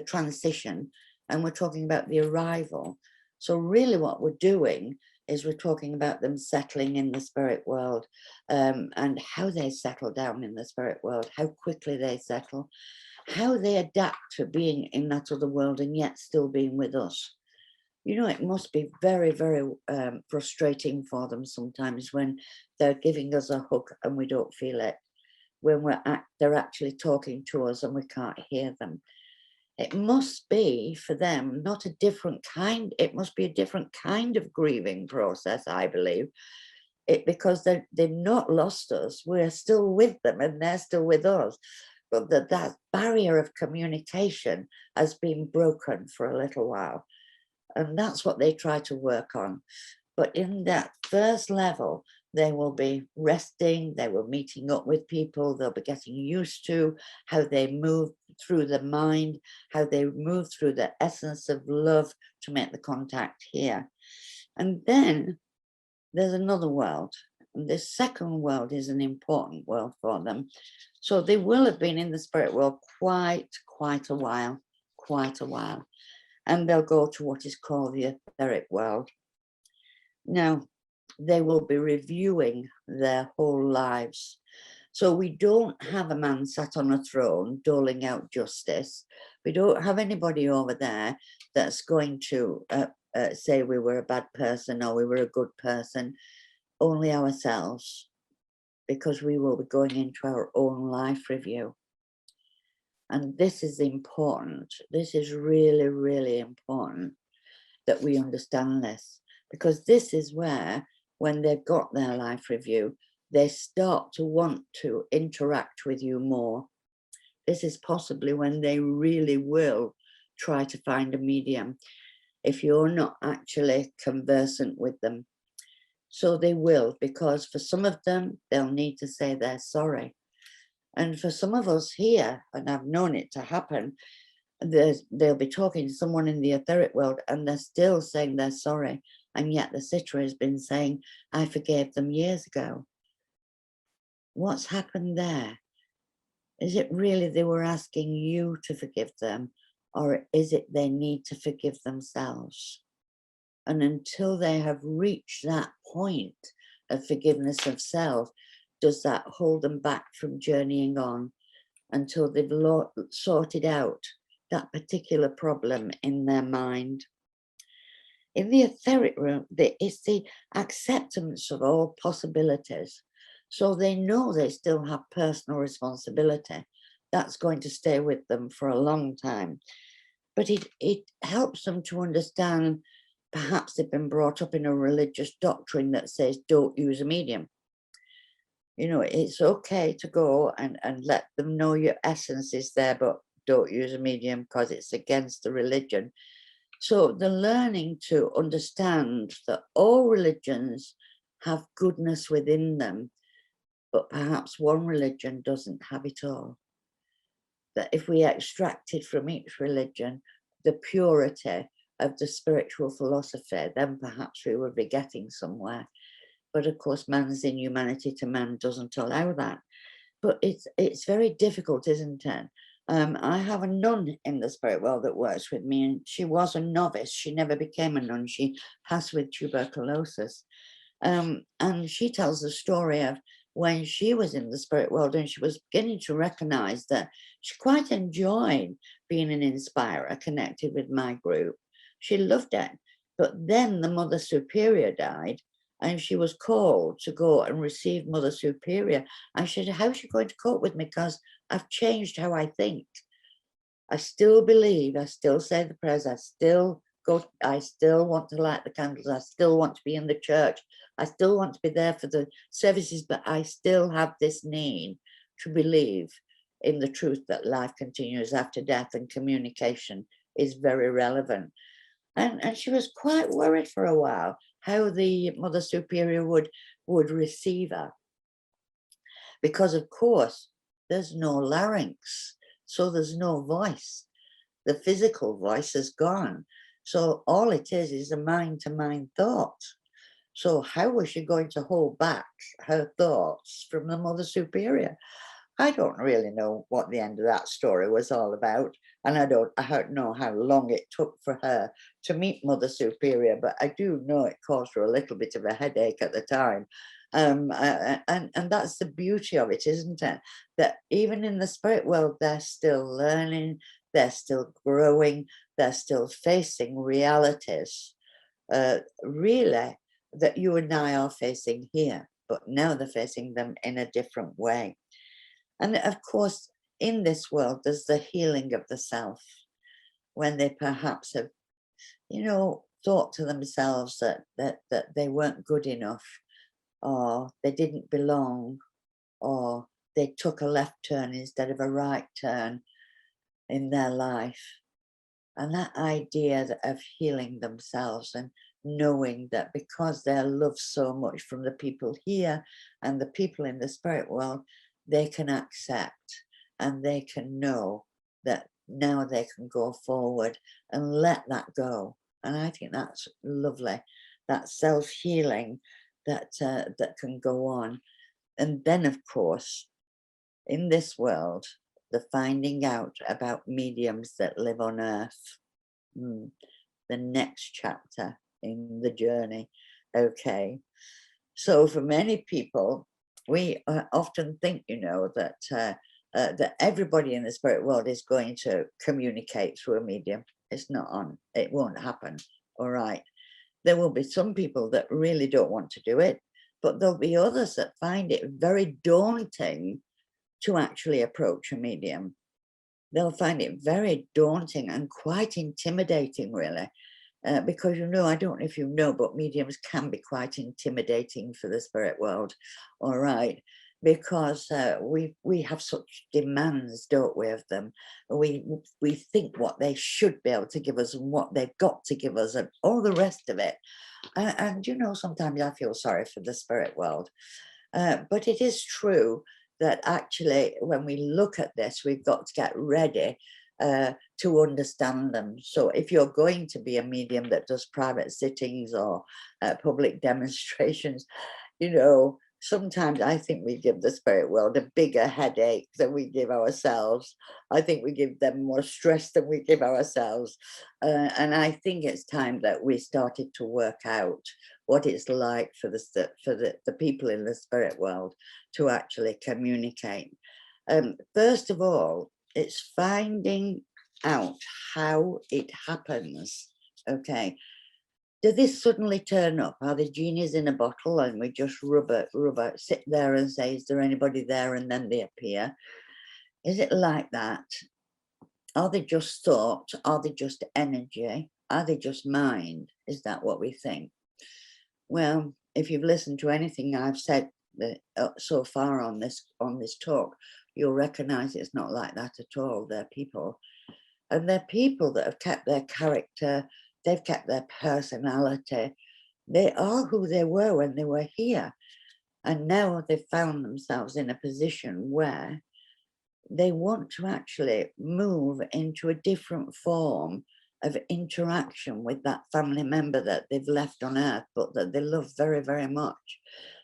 transition, and we're talking about the arrival. So really what we're doing is we're talking about them settling in the spirit world, and how they settle down in the spirit world, how quickly they settle, how they adapt to being in that other world and yet still being with us. It must be very, very frustrating for them sometimes when they're giving us a hug and we don't feel it, when they're actually talking to us and we can't hear them. It must be for them not a different kind, it must be a different kind of grieving process, I believe. Because they've not lost us, we're still with them and they're still with us. But that barrier of communication has been broken for a little while. And that's what they try to work on. But in that first level, they will be resting, they will meeting up with people, they'll be getting used to how they move through the mind, how they move through the essence of love to make the contact here. And then there's another world. And this second world is an important world for them. So they will have been in the spirit world quite a while. And they'll go to what is called the etheric world. Now, they will be reviewing their whole lives. So we don't have a man sat on a throne doling out justice. We don't have anybody over there that's going to say we were a bad person or we were a good person, only ourselves, because we will be going into our own life review. And this is important. This is really, really important that we understand this, because this is where, when they've got their life review, they start to want to interact with you more. This is possibly when they really will try to find a medium if you're not actually conversant with them. So they will, because for some of them, they'll need to say they're sorry. And for some of us here, and I've known it to happen, they'll be talking to someone in the etheric world and they're still saying they're sorry. And yet the sitter has been saying, I forgave them years ago. What's happened there? Is it really they were asking you to forgive them, or is it they need to forgive themselves? And until they have reached that point of forgiveness of self, does that hold them back from journeying on until they've sorted out that particular problem in their mind? In the etheric room, it's the acceptance of all possibilities. So they know they still have personal responsibility. That's going to stay with them for a long time. But it helps them to understand, perhaps they've been brought up in a religious doctrine that says, don't use a medium. You know, it's okay to go and let them know your essence is there, but don't use a medium because it's against the religion. So the learning to understand that all religions have goodness within them, but perhaps one religion doesn't have it all. That if we extracted from each religion the purity of the spiritual philosophy, then perhaps we would be getting somewhere. But of course, man's inhumanity to man doesn't allow that. But it's very difficult, isn't it? I have a nun in the spirit world that works with me, and she was a novice. She never became a nun. She passed with tuberculosis. And she tells the story of when she was in the spirit world and she was beginning to recognize that she quite enjoyed being an inspirer connected with my group. She loved it. But then the Mother Superior died, and she was called to go and receive Mother Superior. I said, how's she going to cope with me? Because I've changed how I think. I still believe, I still say the prayers, I still want to light the candles, I still want to be in the church, I still want to be there for the services, but I still have this need to believe in the truth that life continues after death, and communication is very relevant. And she was quite worried for a while how the Mother Superior would receive her. Because of course, there's no larynx, so there's no voice. The physical voice is gone. So all it is a mind-to-mind thought. So how was she going to hold back her thoughts from the Mother Superior? I don't really know what the end of that story was all about. And I don't know how long it took for her to meet Mother Superior, but I do know it caused her a little bit of a headache at the time. And that's the beauty of it, isn't it? That even in the spirit world, they're still learning, they're still growing, they're still facing realities, really, that you and I are facing here, but now they're facing them in a different way. And of course, in this world, there's the healing of the self, when they perhaps have, thought to themselves that they weren't good enough, or they didn't belong, or they took a left turn instead of a right turn in their life. And that idea of healing themselves and knowing that because they're loved so much from the people here and the people in the spirit world, they can accept and they can know that now they can go forward and let that go. And I think that's lovely, that self-healing that can go on. And then, of course, in this world, the finding out about mediums that live on Earth, the next chapter in the journey. Okay, so for many people, we often think, that everybody in the spirit world is going to communicate through a medium. It's not on, it won't happen. all right? There will be some people that really don't want to do it, but there'll be others that find it very daunting to actually approach a medium. They'll find it very daunting and quite intimidating, really, because I don't know if you know, but mediums can be quite intimidating for the spirit world, all right? Because we have such demands, don't we, of them? We think what they should be able to give us and what they've got to give us and all the rest of it. And sometimes I feel sorry for the spirit world. But it is true that actually, when we look at this, we've got to get ready to understand them. So if you're going to be a medium that does private sittings or public demonstrations, sometimes I think we give the spirit world a bigger headache than we give ourselves. I think we give them more stress than we give ourselves. And I think it's time that we started to work out what it's like for the people in the spirit world to actually communicate. First of all, it's finding out how it happens. Okay. Do they suddenly turn up? Are they genies in a bottle and we just sit there and say, is there anybody there? And then they appear. Is it like that? Are they just thought? Are they just energy? Are they just mind? Is that what we think? Well, if you've listened to anything I've said so far on this talk, you'll recognize it's not like that at all. They're people. And they're people that have kept their character, they've kept their personality. They are who they were when they were here. And now they've found themselves in a position where they want to actually move into a different form of interaction with that family member that they've left on earth, but that they love very, very much.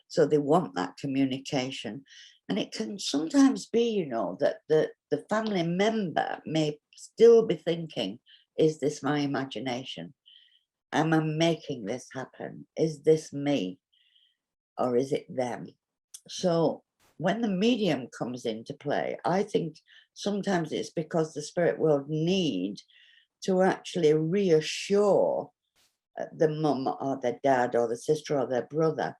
So they want that communication. And it can sometimes be, that the family member may still be thinking, is this my imagination? Am I making this happen? Is this me? Or is it them? So when the medium comes into play, I think sometimes it's because the spirit world need to actually reassure the mum or their dad or the sister or their brother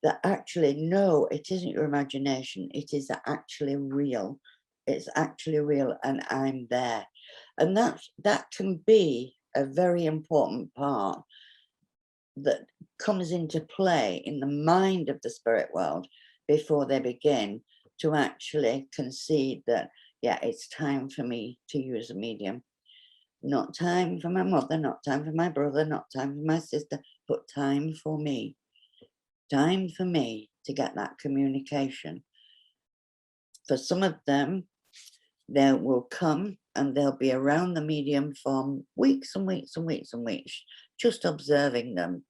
that actually, no, it isn't your imagination. It is actually real. It's actually real and I'm there. And that can be a very important part that comes into play in the mind of the spirit world before they begin to actually concede that, yeah, it's time for me to use a medium. Not time for my mother, not time for my brother, not time for my sister, but time for me. Time for me to get that communication. For some of them, they will come and they'll be around the medium for weeks and weeks and weeks and weeks, just observing them,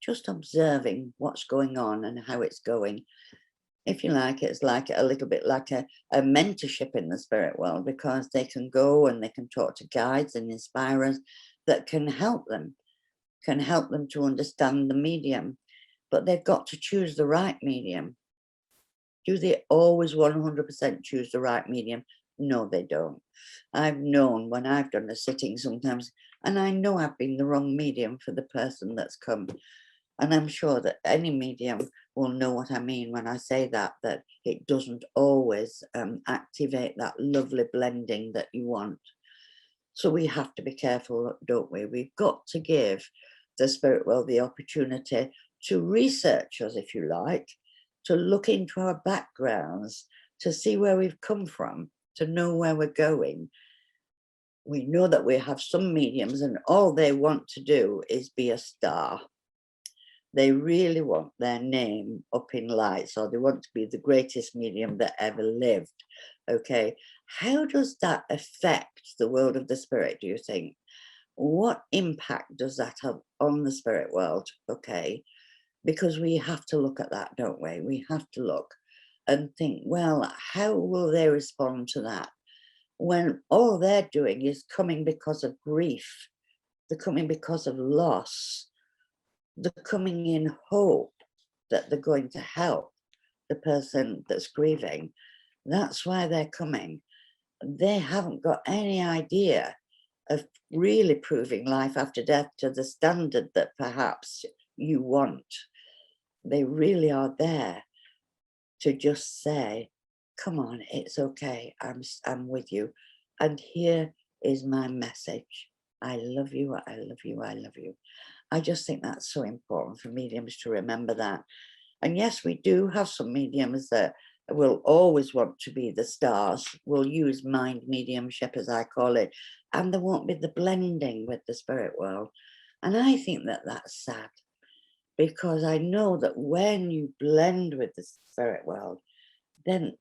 just observing what's going on and how it's going. If you like, it's like a little bit like a mentorship in the spirit world, because they can go and they can talk to guides and inspirers that can help them to understand the medium. But they've got to choose the right medium. Do they always 100% choose the right medium? No, they don't. I've known when I've done a sitting sometimes, and I know I've been the wrong medium for the person that's come. And I'm sure that any medium will know what I mean when I say that it doesn't always activate that lovely blending that you want. So we have to be careful, don't we? We've got to give the spirit world the opportunity to research us, if you like, to look into our backgrounds, to see where we've come from, to know where we're going. We know that we have some mediums and all they want to do is be a star. They really want their name up in lights, or they want to be the greatest medium that ever lived. Okay, how does that affect the world of the spirit, do you think? What impact does that have on the spirit world? Okay, because we have to look at that, don't we? We have to look and think, well, how will they respond to that when all they're doing is coming because of grief? They're coming because of loss. They're coming in hope that they're going to help the person that's grieving. That's why they're coming. They haven't got any idea of really proving life after death to the standard that perhaps you want. They really are there to just say, come on, it's okay, I'm with you. And here is my message. I love you, I love you, I love you. I just think that's so important for mediums to remember that. And yes, we do have some mediums that will always want to be the stars, will use mind mediumship, as I call it, and there won't be the blending with the spirit world. And I think that that's sad, because I know that when you blend with the spirit world, then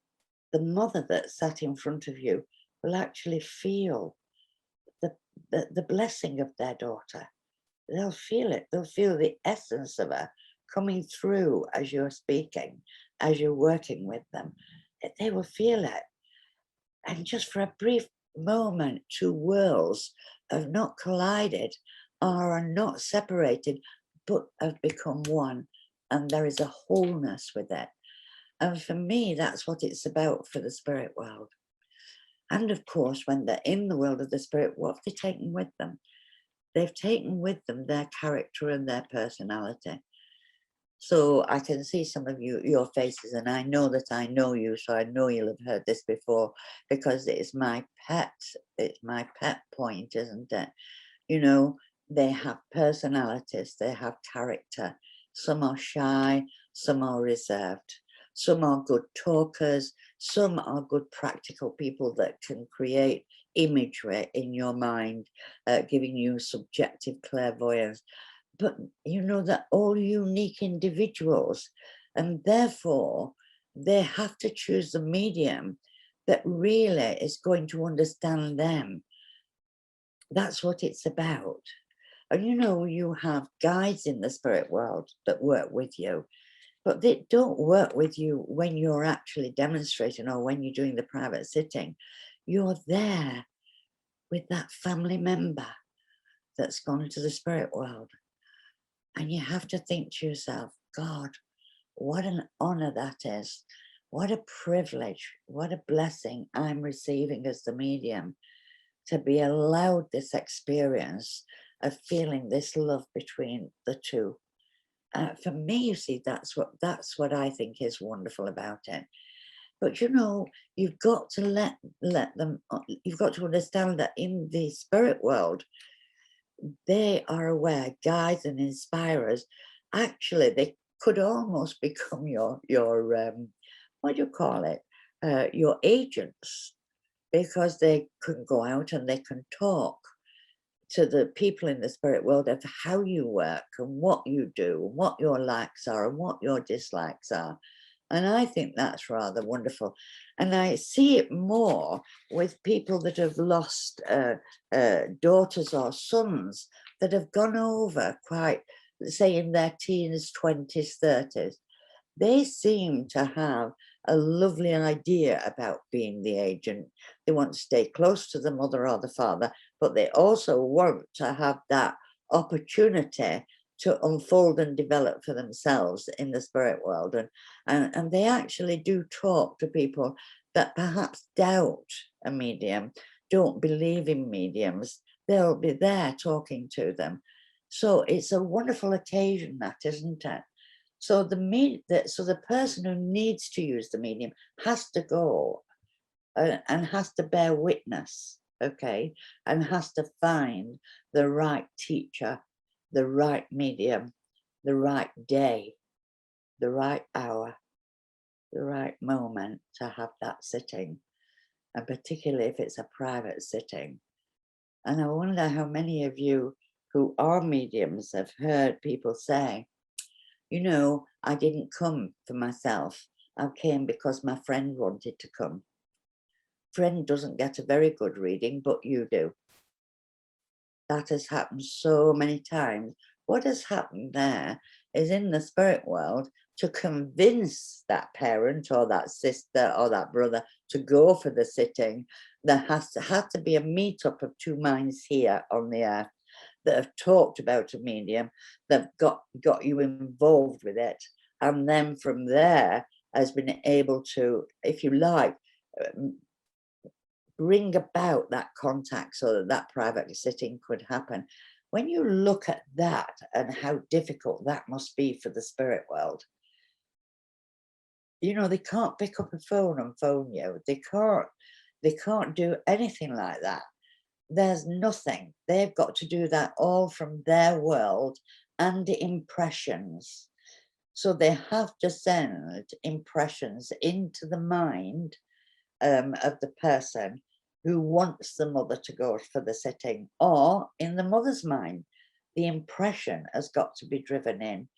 the mother that sat in front of you will actually feel the, the blessing of their daughter. They'll feel it. They'll feel the essence of her coming through as you're speaking, as you're working with them. They will feel it. And just for a brief moment, two worlds have not collided or are not separated, but have become one. And there is a wholeness with it. And for me, that's what it's about for the spirit world. And of course, when they're in the world of the spirit, what have they taken with them? They've taken with them their character and their personality. So I can see some of you, your faces, and I know that I know you, so I know you'll have heard this before, because it's my pet point, isn't it? You know, they have personalities, they have character. Some are shy, some are reserved. Some are good talkers, some are good practical people that can create imagery in your mind, giving you subjective clairvoyance. But you know, they're all unique individuals, and therefore they have to choose the medium that really is going to understand them. That's what it's about. And you know, you have guides in the spirit world that work with you, but they don't work with you when you're actually demonstrating or when you're doing the private sitting. You're there with that family member that's gone into the spirit world. And you have to think to yourself, God, what an honor that is. What a privilege, what a blessing I'm receiving as the medium to be allowed this experience of feeling this love between the two. For me, you see, that's what I think is wonderful about it. But you know, you've got to let them. You've got to understand that in the spirit world, they are aware, guides and inspirers. Actually, they could almost become your what do you call it? Your agents, because they can go out and they can talk to the people in the spirit world of how you work and what you do, and what your likes are and what your dislikes are. And I think that's rather wonderful. And I see it more with people that have lost daughters or sons that have gone over quite, say, in their teens, 20s, 30s. They seem to have a lovely idea about being the agent. They want to stay close to the mother or the father, but they also want to have that opportunity to unfold and develop for themselves in the spirit world. And they actually do talk to people that perhaps doubt a medium, don't believe in mediums. They'll be there talking to them. So it's a wonderful occasion, that, isn't it? So the person who needs to use the medium has to go and has to bear witness, okay, and has to find the right teacher, the right medium, the right day, the right hour, the right moment to have that sitting, and particularly if it's a private sitting. And I wonder how many of you who are mediums have heard people say, you know, I didn't come for myself. I came because my friend wanted to come. Friend doesn't get a very good reading, but you do. That has happened so many times. What has happened there is in the spirit world to convince that parent or that sister or that brother to go for the sitting, there had to be a meetup of two minds here on the earth that have talked about a medium, that got you involved with it, and then from there has been able to, if you like, bring about that contact so that that private sitting could happen. When you look at that and how difficult that must be for the spirit world, you know, they can't pick up a phone and phone you. They can't do anything like that. There's nothing. They've got to do that all from their world and impressions. So they have to send impressions into the mind of the person who wants the mother to go for the sitting, or in the mother's mind, the impression has got to be driven in.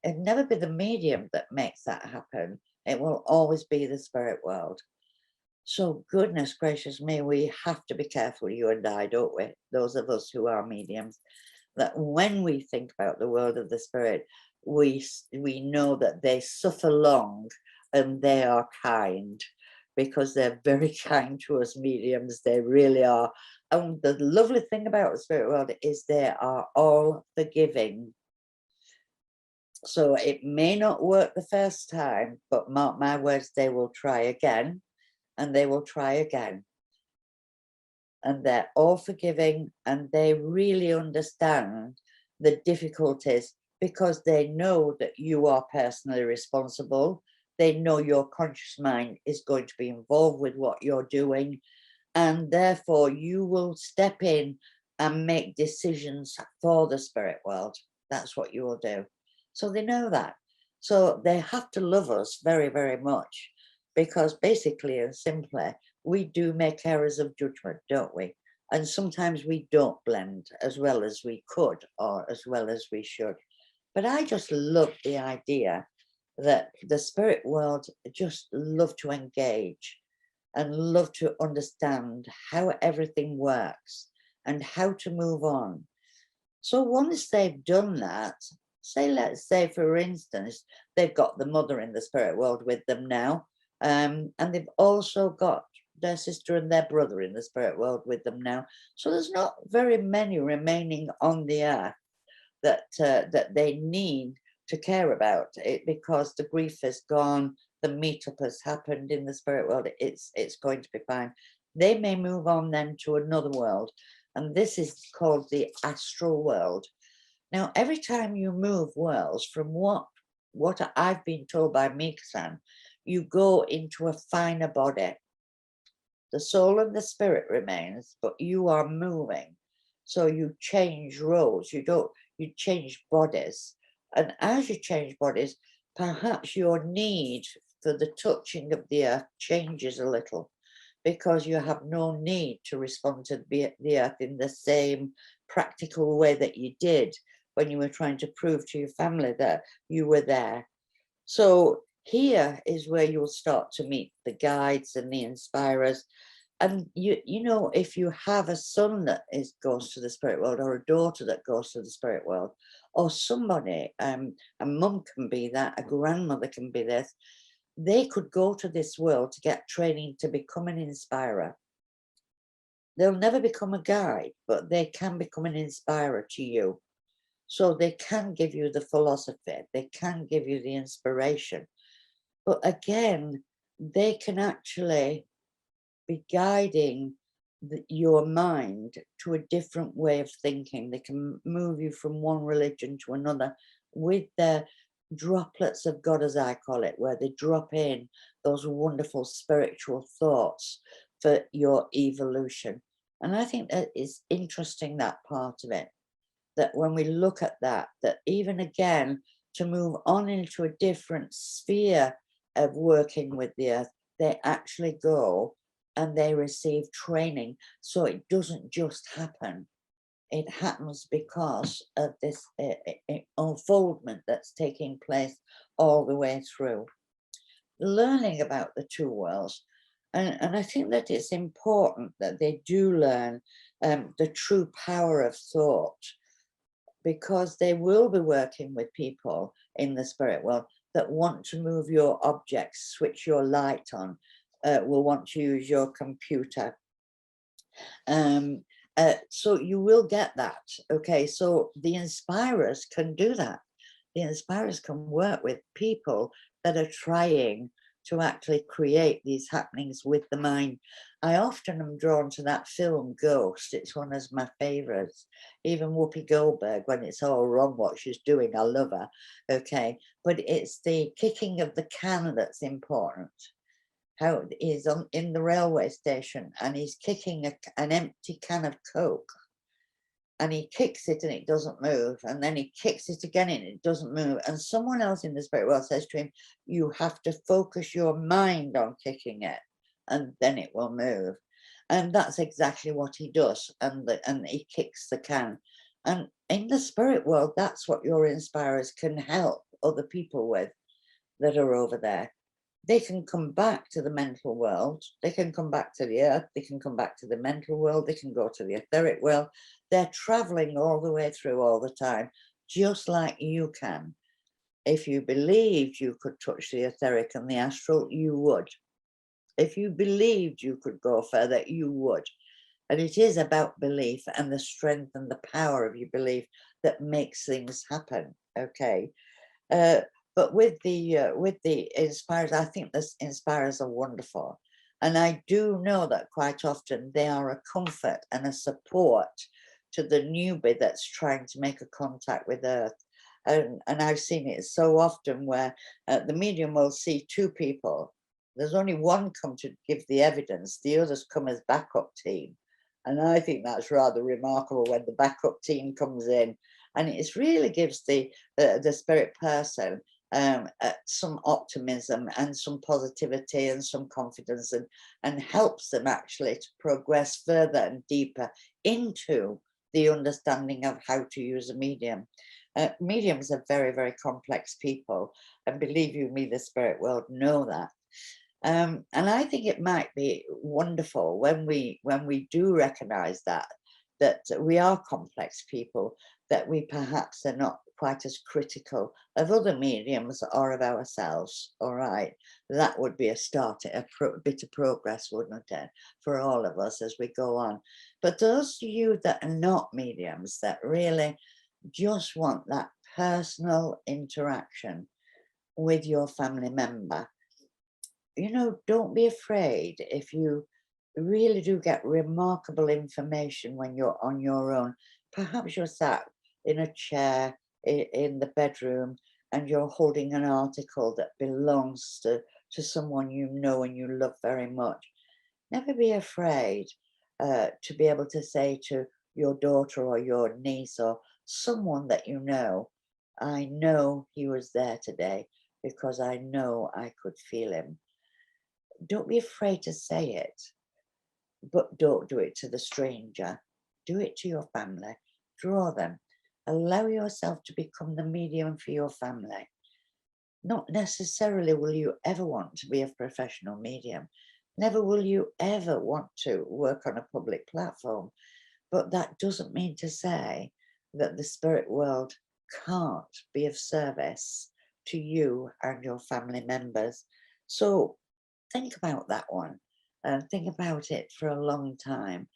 It'll never be the medium that makes that happen. It will always be the spirit world. So goodness gracious me, we have to be careful, you and I, don't we? Those of us who are mediums, that when we think about the world of the spirit, we know that they suffer long and they are kind, because they're very kind to us mediums. They really are. And the lovely thing about the spirit world is they are all forgiving. So it may not work the first time, but mark my words, they will try again, and they will try again. And they're all forgiving, and they really understand the difficulties, because they know that you are personally responsible. They know your conscious mind is going to be involved with what you're doing, and therefore you will step in and make decisions for the spirit world. That's what you will do. So they know that. So they have to love us very, very much, because basically and simply, we do make errors of judgment, don't we? And sometimes we don't blend as well as we could, or as well as we should. But I just love the idea that the spirit world just love to engage and love to understand how everything works and how to move on. So once they've done that, say, let's say, for instance, they've got the mother in the spirit world with them now, and they've also got their sister and their brother in the spirit world with them now. So there's not very many remaining on the earth that they need to care about it, because the grief is gone, the meetup has happened in the spirit world. It's going to be fine. They may move on then to another world, and this is called the astral world. Now, every time you move worlds, from what I've been told by Mika-san, you go into a finer body. The soul and the spirit remains, but you are moving. So you change roles, you change bodies. And as you change bodies, perhaps your need for the touching of the earth changes a little, because you have no need to respond to the earth in the same practical way that you did when you were trying to prove to your family that you were there. So here is where you'll start to meet the guides and the inspirers. And you know, if you have a son that goes to the spirit world, or a daughter that goes to the spirit world, or somebody, a mum can be that, a grandmother can be this, they could go to this world to get training to become an inspirer. They'll never become a guide, but they can become an inspirer to you. So they can give you the philosophy, they can give you the inspiration. But again, they can actually be guiding your mind to a different way of thinking. They can move you from one religion to another with their droplets of God, as I call it, where they drop in those wonderful spiritual thoughts for your evolution. And I think that is interesting, that part of it, that when we look at that even again, to move on into a different sphere of working with the earth, they actually go and they receive training. So it doesn't just happen. It happens because of this unfoldment that's taking place all the way through. Learning about the two worlds. And I think that it's important that they do learn the true power of thought, because they will be working with people in the spirit world that want to move your objects, switch your light on, will want to use your computer. So you will get that. Okay, so the inspirers can do that. The inspirers can work with people that are trying to actually create these happenings with the mind. I often am drawn to that film Ghost. It's one of my favorites. Even Whoopi Goldberg, when it's all wrong what she's doing, I love her. Okay, but it's the kicking of the can that's important. How he's in the railway station and he's kicking an empty can of Coke, and he kicks it and it doesn't move, and then he kicks it again and it doesn't move, and someone else in the spirit world says to him, you have to focus your mind on kicking it and then it will move. And that's exactly what he does, and he kicks the can. And in the spirit world, that's what your inspirers can help other people with that are over there. They can come back to the mental world, they can come back to the earth, they can come back to the mental world, they can go to the etheric world. They're traveling all the way through all the time, just like you can. If you believed you could touch the etheric and the astral, you would. If you believed you could go further, you would. And it is about belief and the strength and the power of your belief that makes things happen. Okay. But with the inspirers, I think the inspirers are wonderful, and I do know that quite often they are a comfort and a support to the newbie that's trying to make a contact with Earth. And I've seen it so often where the medium will see two people. There's only one come to give the evidence, the others come as backup team. And I think that's rather remarkable when the backup team comes in, and it really gives the spirit person some optimism and some positivity and some confidence, and helps them actually to progress further and deeper into the understanding of how to use a medium. Mediums are very, very complex people, and believe you me, the spirit world know that. And I think it might be wonderful when we do recognize that we are complex people, that we perhaps are not quite as critical of other mediums or of ourselves. All right, that would be a start, bit of progress, wouldn't it, for all of us as we go on. But those of you that are not mediums, that really just want that personal interaction with your family member, don't be afraid if you really do get remarkable information when you're on your own. Perhaps you're sat in a chair in the bedroom and you're holding an article that belongs to someone you know and you love very much. Never be afraid to be able to say to your daughter or your niece or someone that you know, I know he was there today because I know I could feel him. Don't be afraid to say it, but don't do it to the stranger. Do it to your family. Draw them. Allow yourself to become the medium for your family. Not necessarily will you ever want to be a professional medium. Never will you ever want to work on a public platform. But that doesn't mean to say that the spirit world can't be of service to you and your family members. So think about that one, and think about it for a long time,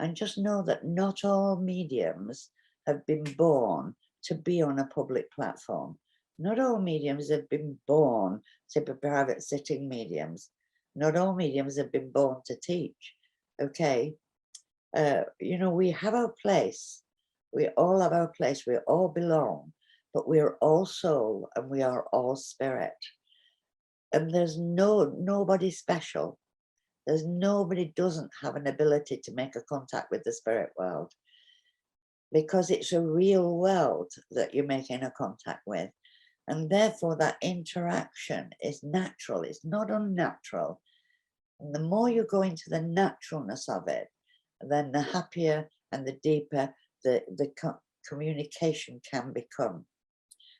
and just know that not all mediums have been born to be on a public platform. Not all mediums have been born to be private sitting mediums. Not all mediums have been born to teach. Okay, we have our place. We all have our place. We all belong, but we are all soul and we are all spirit. And there's nobody special. There's nobody doesn't have an ability to make a contact with the spirit world, because it's a real world that you're making a contact with. And therefore that interaction is natural, it's not unnatural. And the more you go into the naturalness of it, then the happier and the deeper the communication can become.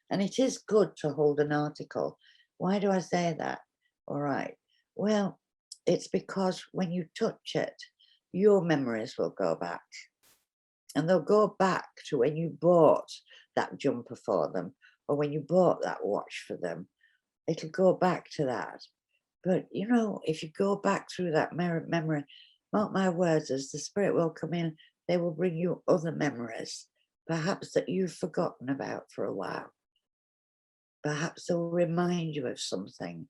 And it is good to hold an article. Why do I say that? All right. Well, it's because when you touch it, your memories will go back. And they'll go back to when you bought that jumper for them, or when you bought that watch for them. It'll go back to that. But, if you go back through that memory, mark my words, as the spirit will come in, they will bring you other memories, perhaps that you've forgotten about for a while. Perhaps they'll remind you of something.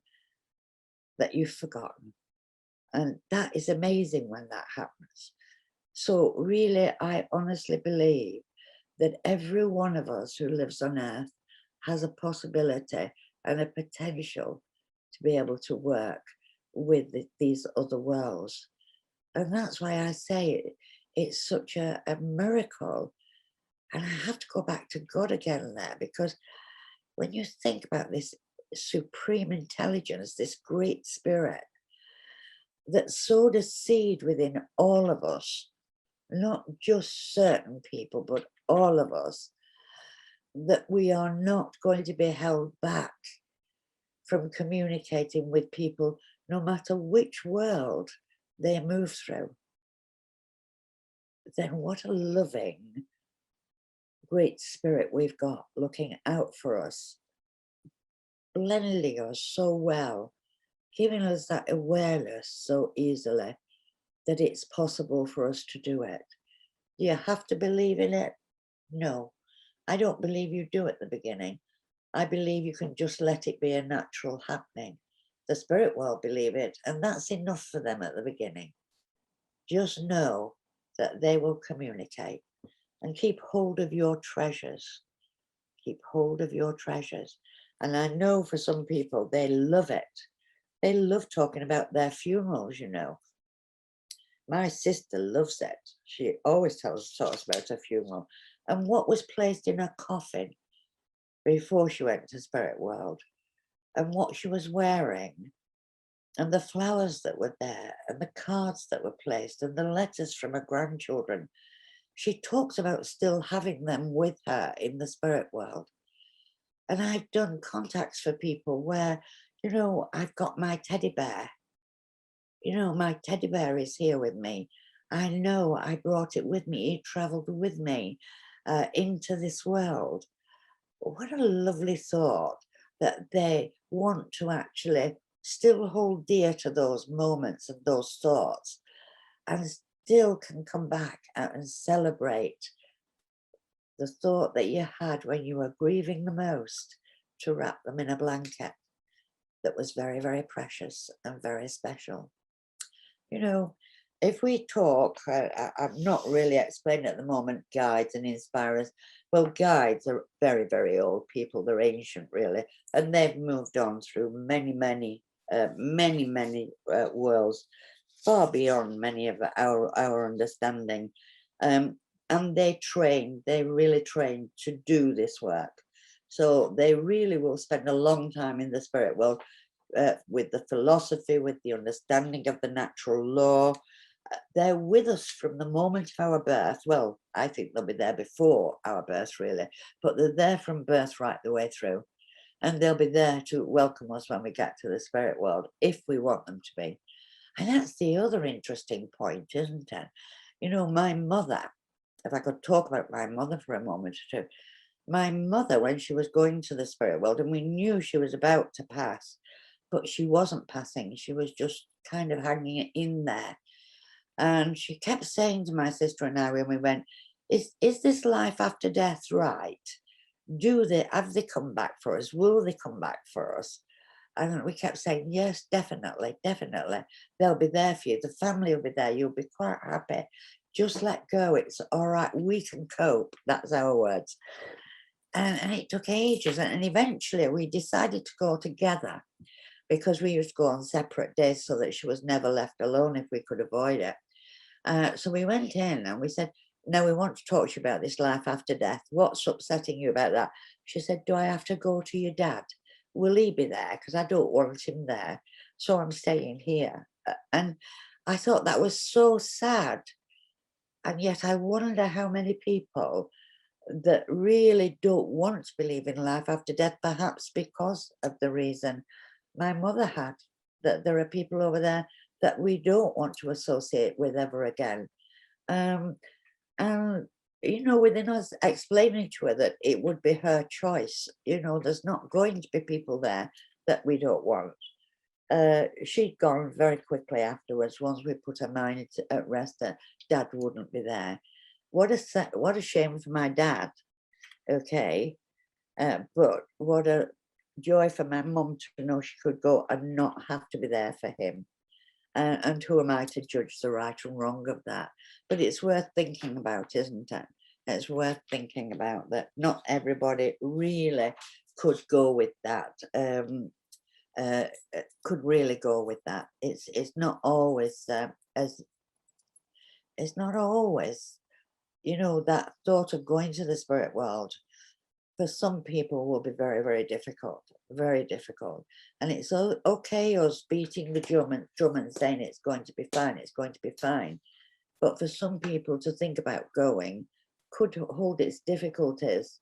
that you've forgotten. And that is amazing when that happens. So really, I honestly believe that every one of us who lives on earth has a possibility and a potential to be able to work with these other worlds. And that's why I say it's such a miracle. And I have to go back to God again there, because when you think about this supreme intelligence, this great spirit that sowed a seed within all of us, not just certain people, but all of us, that we are not going to be held back from communicating with people, no matter which world they move through. Then what a loving, great spirit we've got looking out for us, blending us so well, giving us that awareness so easily that it's possible for us to do it. Do you have to believe in it? No, I don't believe you do at the beginning. I believe you can just let it be a natural happening. The spirit world believe it, and that's enough for them at the beginning. Just know that they will communicate, and keep hold of your treasures. Keep hold of your treasures. And I know for some people, they love it. They love talking about their funerals, you know. My sister loves it. She always tells us about her funeral and what was placed in her coffin before she went to spirit world, and what she was wearing, and the flowers that were there, and the cards that were placed, and the letters from her grandchildren. She talks about still having them with her in the spirit world. And I've done contacts for people where, you know, I've got my teddy bear. You know, my teddy bear is here with me. I know I brought it with me. It traveled with me into this world. What a lovely thought that they want to actually still hold dear to those moments and those thoughts, and still can come back and celebrate the thought that you had when you were grieving the most, to wrap them in a blanket that was very, very precious and very special. You know, if we talk, I'm not really explaining at the moment guides and inspirers. Well, guides are very, very old people. They're ancient, really, and they've moved on through many, many worlds, far beyond many of our understanding. And they really train to do this work. So they really will spend a long time in the spirit world with the philosophy, with the understanding of the natural law. They're with us from the moment of our birth. Well, I think they'll be there before our birth, really, but they're there from birth right the way through. And they'll be there to welcome us when we get to the spirit world, if we want them to be. And that's the other interesting point, isn't it? You know, my mother, if I could talk about my mother for a moment or two, my mother, when she was going to the spirit world, and we knew she was about to pass, but she wasn't passing, she was just kind of hanging in there. And she kept saying to my sister and I when we went, is this life after death right? Have they come back for us? Will they come back for us? And we kept saying, yes, definitely, definitely. They'll be there for you. The family will be there. You'll be quite happy. Just let go. It's all right. We can cope. That's our words. And it took ages. And eventually we decided to go together, because we used to go on separate days so that she was never left alone if we could avoid it. So we went in and we said, no, we want to talk to you about this life after death. What's upsetting you about that? She said, do I have to go to your dad? Will he be there? Because I don't want him there. So I'm staying here. And I thought that was so sad. And yet I wonder how many people that really don't want to believe in life after death, perhaps because of the reason my mother had, that there are people over there that we don't want to associate with ever again. And, you know, within us explaining to her that it would be her choice, you know, there's not going to be people there that we don't want. She'd gone very quickly afterwards. Once we put her mind at rest that dad wouldn't be there. What a shame for my dad. Okay. But what a joy for my mum to know she could go and not have to be there for him. And who am I to judge the right and wrong of that? But it's worth thinking about, isn't it? It's worth thinking about that. Not everybody really could go with that. Could really go with that. It's not always as it's not always, you know, that thought of going to the spirit world for some people will be very, very difficult, very difficult. And it's okay us beating the drum and saying it's going to be fine, it's going to be fine. But for some people to think about going could hold its difficulties.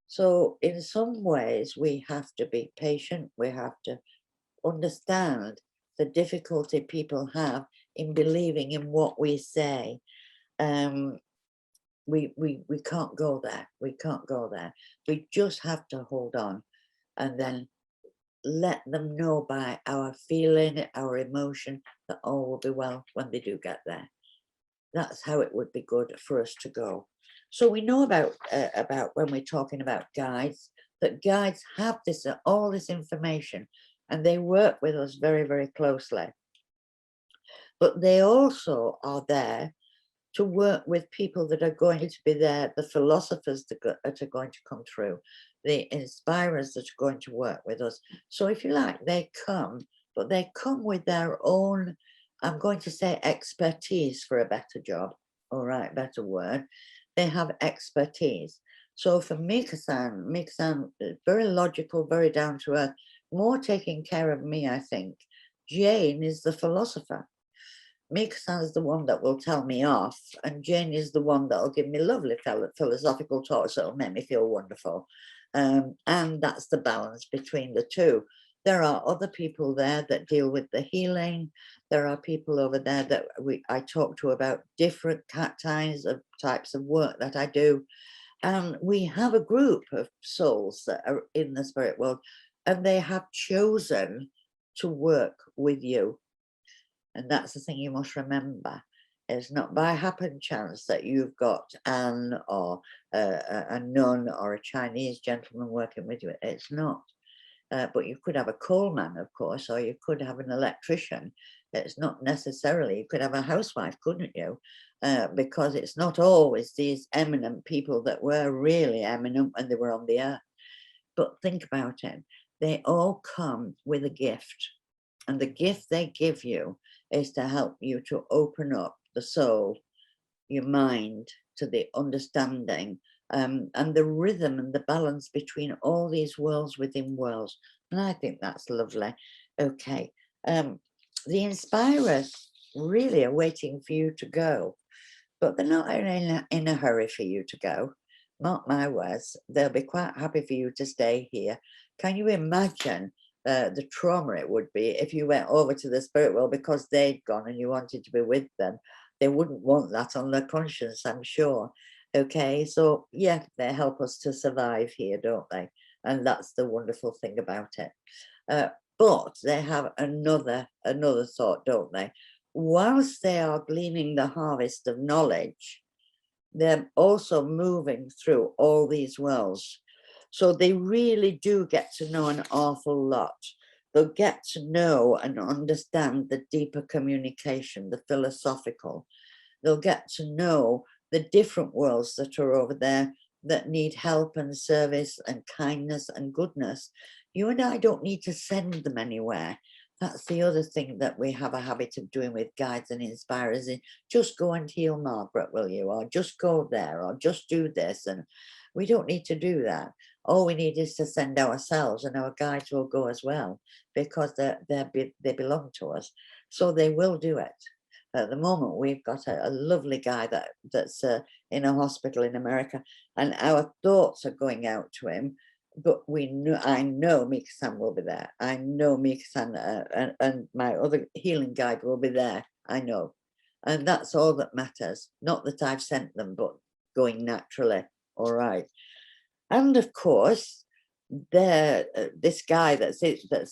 So in some ways we have to be patient, we have to understand the difficulty people have in believing in what we say. We can't go there. We can't go there. We just have to hold on and then let them know by our feeling, our emotion, that all will be well when they do get there. That's how it would be good for us to go. So we know about when we're talking about guides, that guides have this all this information, and they work with us very, very closely. But they also are there to work with people that are going to be there, the philosophers that are going to come through, the inspirers that are going to work with us. So if you like, they come, but they come with their own, I'm going to say expertise for a better job, all right, better word. They have expertise. So for Mika-san, very logical, very down to earth, more taking care of me, I think. Jane is the philosopher. Mika-san is the one that will tell me off, and Jane is the one that will give me lovely philosophical talks that will make me feel wonderful. And that's the balance between the two. There are other people there that deal with the healing. There are people over there that I talk to about different types of work that I do. And we have a group of souls that are in the spirit world, and they have chosen to work with you. And that's the thing you must remember. It's not by happen chance that you've got Anne or a nun or a Chinese gentleman working with you. It's not. But you could have a coalman, of course, or you could have an electrician. It's not necessarily, you could have a housewife, couldn't you? Because it's not always these eminent people that were really eminent when they were on the earth. But think about it. They all come with a gift. And the gift they give you is to help you to open up the soul, your mind, to the understanding and the rhythm and the balance between all these worlds within worlds. And I think that's lovely. Okay. The inspirers really are waiting for you to go, but they're not in a hurry for you to go. Mark my words, they'll be quite happy for you to stay here. Can you imagine the trauma it would be if you went over to the spirit world because they'd gone and you wanted to be with them? They wouldn't want that on their conscience, I'm sure. Okay, so yeah, they help us to survive here, don't they? And that's the wonderful thing about it. But they have another thought, don't they? Whilst they are gleaning the harvest of knowledge, they're also moving through all these worlds. So they really do get to know an awful lot. They'll get to know and understand the deeper communication, the philosophical. They'll get to know the different worlds that are over there that need help and service and kindness and goodness. You and I don't need to send them anywhere. That's the other thing that we have a habit of doing with guides and inspirers. Just go and heal Margaret, will you? Or just go there, or just do this. And we don't need to do that. All we need is to send ourselves, and our guides will go as well, because they belong to us. So they will do it. At the moment, we've got a lovely guy that's in a hospital in America, and our thoughts are going out to him. But I know Mika-san will be there. I know Mika-san and my other healing guide will be there. I know. And that's all that matters. Not that I've sent them, but going naturally. All right. And of course, this guy that's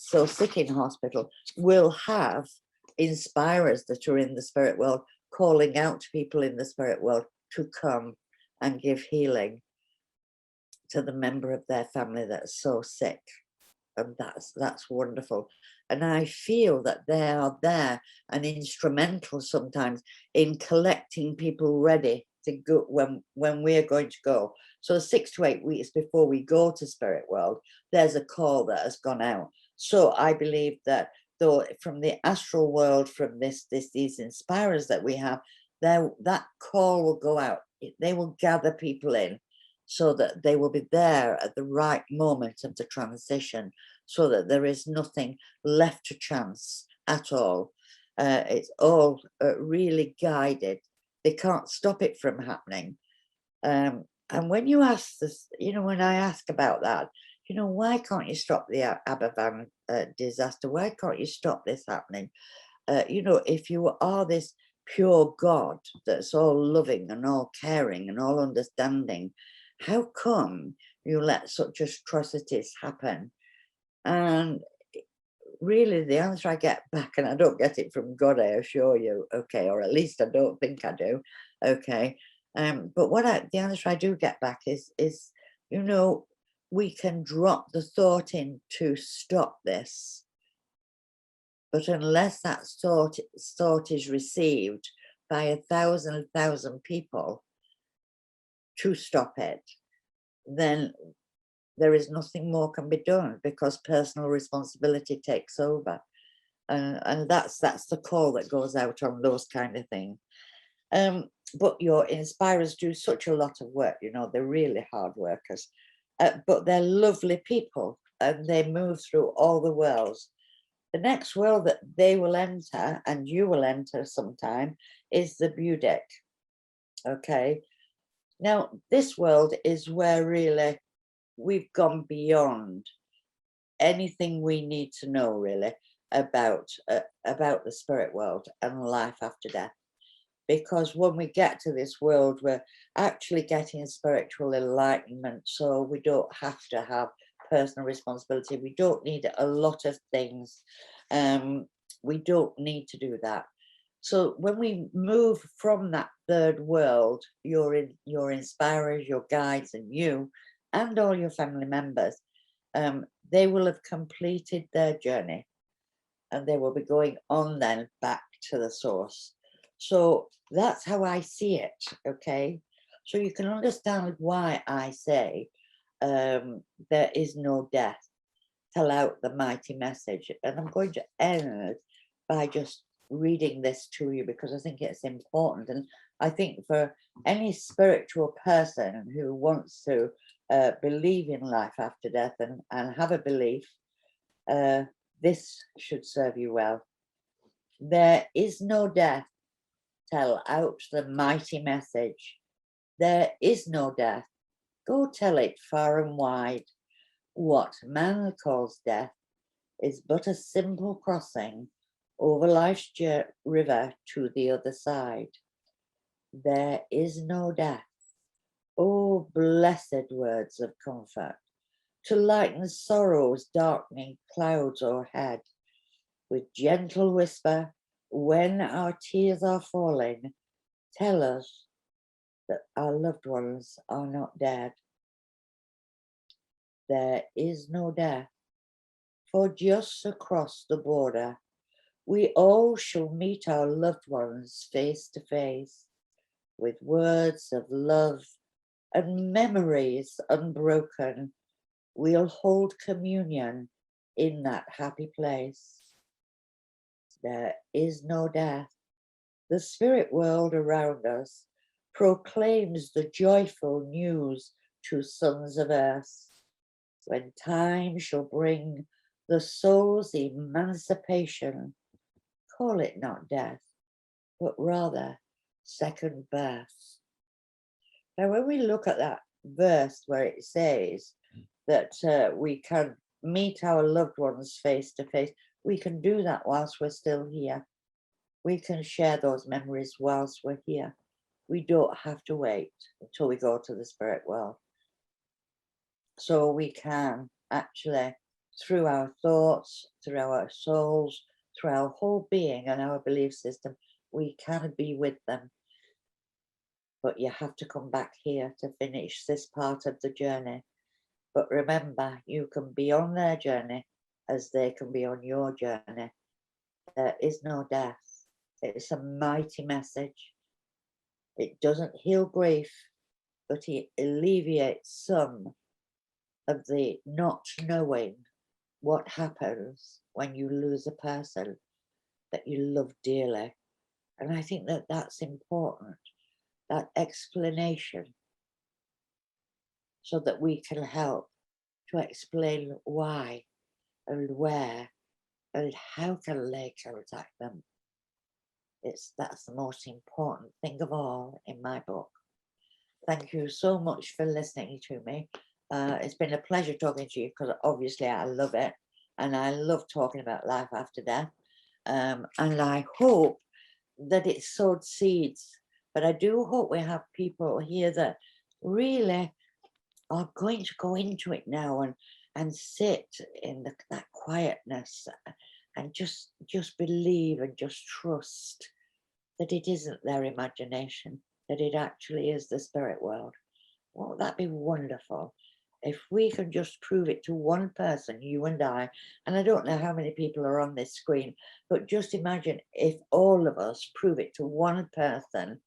so sick in hospital will have inspirers that are in the spirit world calling out to people in the spirit world to come and give healing to the member of their family that's so sick. and that's wonderful. And I feel that they are there and instrumental sometimes in collecting people ready to go when we're going to go. So 6 to 8 weeks before we go to spirit world, there's a call that has gone out. So I believe that though from the astral world, from these inspirers that we have, that call will go out. They will gather people in so that they will be there at the right moment of the transition, so that there is nothing left to chance at all. It's all really guided. They can't stop it from happening. And when you ask this, when I ask about that, why can't you stop the Aberfan disaster? Why can't you stop this happening? If you are this pure God that's all loving and all caring and all understanding, how come you let such atrocities happen? And really the answer I get back, and I don't get it from God, I assure you, okay, or at least I don't think I do, okay, but the answer I do get back is we can drop the thought in to stop this, but unless that thought is received by 1,000 people to stop it, then there is nothing more can be done, because personal responsibility takes over. And that's the call that goes out on those kind of things. But your inspirers do such a lot of work, they're really hard workers, but they're lovely people, and they move through all the worlds. The next world that they will enter, and you will enter sometime, is the Budek. Okay. Now, this world is where really we've gone beyond anything we need to know really about the spirit world and life after death. Because when we get to this world, we're actually getting spiritual enlightenment, so we don't have to have personal responsibility. We don't need a lot of things. We don't need to do that. So when we move from that third world, your inspirers, your guides, and you, and all your family members, they will have completed their journey, and they will be going on then back to the source. So that's how I see it, okay? So you can understand why I say there is no death. Tell out the mighty message. And I'm going to end by just reading this to you, because I think it's important. And I think for any spiritual person who wants to believe in life after death and have a belief, this should serve you well. There is no death. Tell out the mighty message. There is no death. Go tell it far and wide. What man calls death is but a simple crossing over life's river to the other side. There is no death. Oh, blessed words of comfort, to lighten sorrow's darkening clouds o'erhead. With gentle whisper, when our tears are falling, tell us that our loved ones are not dead. There is no death, for just across the border, we all shall meet our loved ones face to face, with words of love and memories unbroken. We'll hold communion in that happy place. There is no death. The spirit world around us proclaims the joyful news to sons of earth. When time shall bring the soul's emancipation, call it not death, but rather second birth. Now, when we look at that verse where it says that we can meet our loved ones face to face, we can do that whilst we're still here. We can share those memories whilst we're here. We don't have to wait until we go to the spirit world. So we can actually, through our thoughts, through our souls, through our whole being and our belief system, we can be with them. But you have to come back here to finish this part of the journey. But remember, you can be on their journey as they can be on your journey. There is no death. It's a mighty message. It doesn't heal grief, but it alleviates some of the not knowing what happens when you lose a person that you love dearly. And I think that that's important, that explanation, so that we can help to explain why and where and how can they contact them. That's the most important thing of all in my book. Thank you so much for listening to me. It's been a pleasure talking to you, because obviously I love it, and I love talking about life after death. And I hope that it sowed seeds, but I do hope we have people here that really are going to go into it now and sit in that quietness and just believe and just trust that it isn't their imagination, that it actually is the spirit world. Won't that be wonderful? If we can just prove it to one person, you and I don't know how many people are on this screen, but just imagine if all of us prove it to one person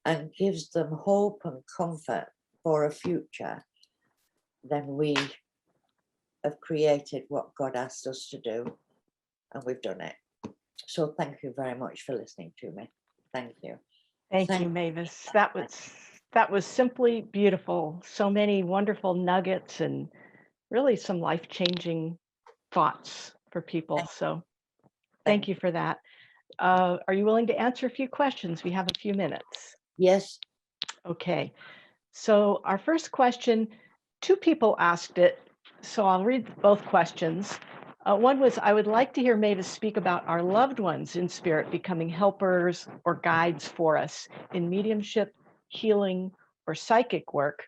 and gives them hope and comfort for a future, then we have created what God asked us to do, and we've done it. So thank you very much for listening to me. Thank you. Thank you, Mavis. That was simply beautiful. So many wonderful nuggets and really some life-changing thoughts for people. So thank you for that. Are you willing to answer a few questions? We have a few minutes. Yes. Okay. So our first question, two people asked it, so I'll read both questions. One was, I would like to hear Mavis speak about our loved ones in spirit becoming helpers or guides for us in mediumship, healing, or psychic work.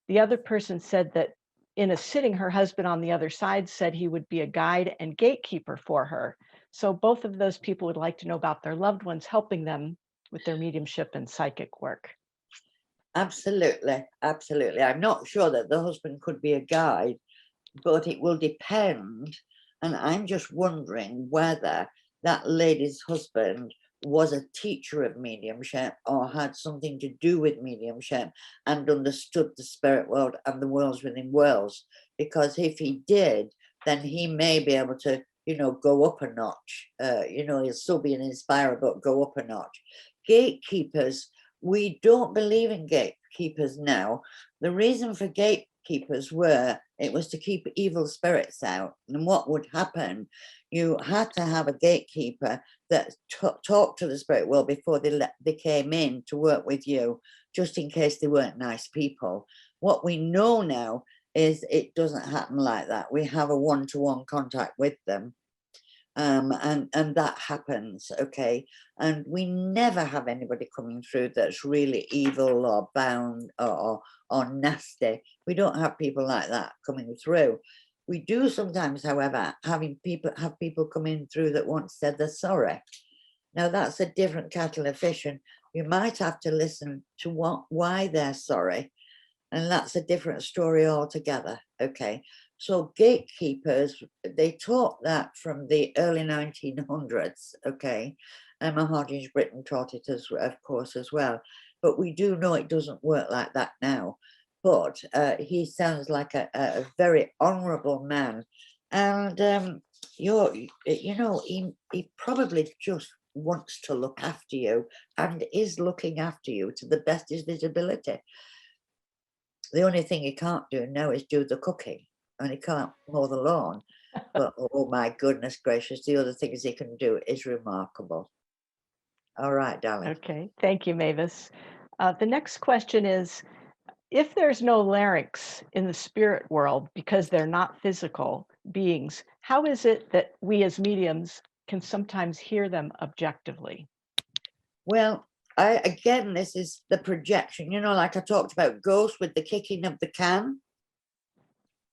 The other person said that in a sitting, her husband on the other side said he would be a guide and gatekeeper for her. So both of those people would like to know about their loved ones helping them with their mediumship and psychic work. Absolutely, absolutely. I'm not sure that the husband could be a guide, but it will depend. And I'm just wondering whether that lady's husband was a teacher of mediumship or had something to do with mediumship and understood the spirit world and the worlds within worlds. Because if he did, then he may be able to, go up a notch. He'll still be an inspirer, but go up a notch. Gatekeepers, we don't believe in gatekeepers now. The reason for gatekeepers it was to keep evil spirits out. And what would happen, you had to have a gatekeeper that talked to the spirit world before they came in to work with you, just in case they weren't nice people. What we know now is it doesn't happen like that. We have a one-to-one contact with them. And that happens, okay? And we never have anybody coming through that's really evil or bound or nasty. We don't have people like that coming through. We do sometimes, however, have people coming through that once said they're sorry. Now that's a different kettle of fish, and you might have to listen to why they're sorry, and that's a different story altogether, okay? So gatekeepers, they taught that from the early 1900s, okay? Emma Hardinge Britain taught it, of course, as well. But we do know it doesn't work like that now. But he sounds like a very honourable man. And, he probably just wants to look after you and is looking after you to the best of his ability. The only thing he can't do now is do the cooking, and he can't mow the lawn. But oh my goodness gracious, the other things he can do is remarkable. All right, darling. Okay, thank you, Mavis. The next question is, if there's no larynx in the spirit world because they're not physical beings, how is it that we as mediums can sometimes hear them objectively? Well, again, this is the projection, like I talked about ghosts with the kicking of the can.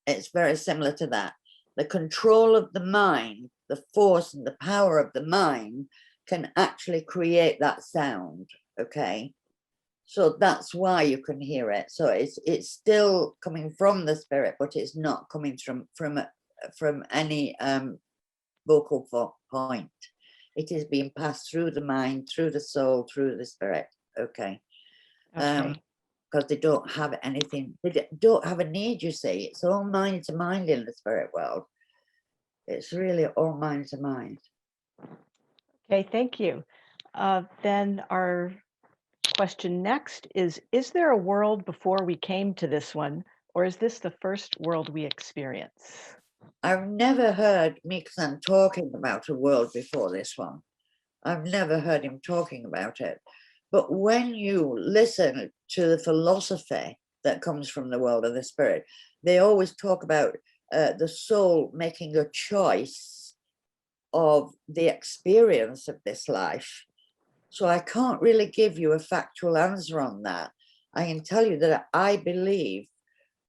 It's very similar to that. The control of the mind, the force and the power of the mind can actually create that sound, okay? So that's why you can hear it. So it's still coming from the spirit, but it's not coming from any vocal point. It is being passed through the mind, through the soul, through the spirit. Okay. Okay. Because they don't have anything, they don't have a need, you see. It's all mind to mind in the spirit world. It's really all mind to mind. Okay, thank you. Then our question next is there a world before we came to this one, or is this the first world we experience? I've never heard Miksan talking about a world before this one. I've never heard him talking about it. But when you listen to the philosophy that comes from the world of the spirit, they always talk about the soul making a choice of the experience of this life. So I can't really give you a factual answer on that. I can tell you that I believe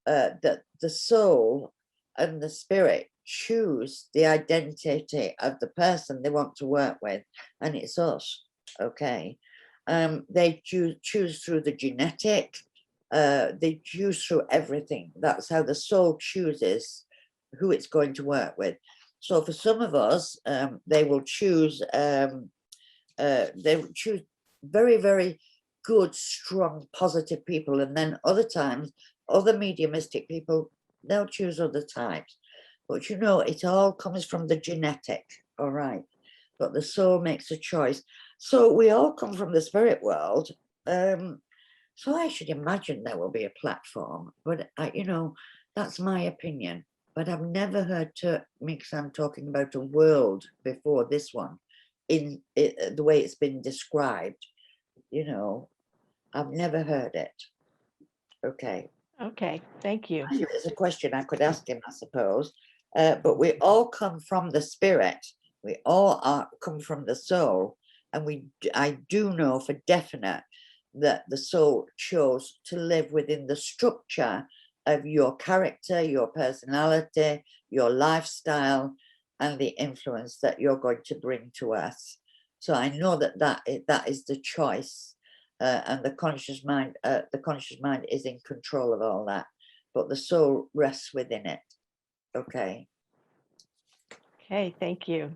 that the soul and the spirit choose the identity of the person they want to work with, and it's us. Okay. They choose through the genetic, they choose through everything. That's how the soul chooses who it's going to work with. So for some of us, they will choose very, very good, strong, positive people, and then other times, other mediumistic people, they'll choose other types. But you know, it all comes from the genetic, all right. But the soul makes a choice. So we all come from the spirit world. So I should imagine there will be a platform, but you know, that's my opinion. But I've never heard Miksan talking about a world before this one, in the way it's been described. You know, I've never heard it. Okay. Okay, thank you. It's a question I could ask him, I suppose. But we all come from the spirit. We all come from the soul, and I do know for definite that the soul chose to live within the structure of your character, your personality, your lifestyle, and the influence that you're going to bring to us. So I know that is the choice, and the conscious mind is in control of all that, but the soul rests within it. Okay. Okay, thank you.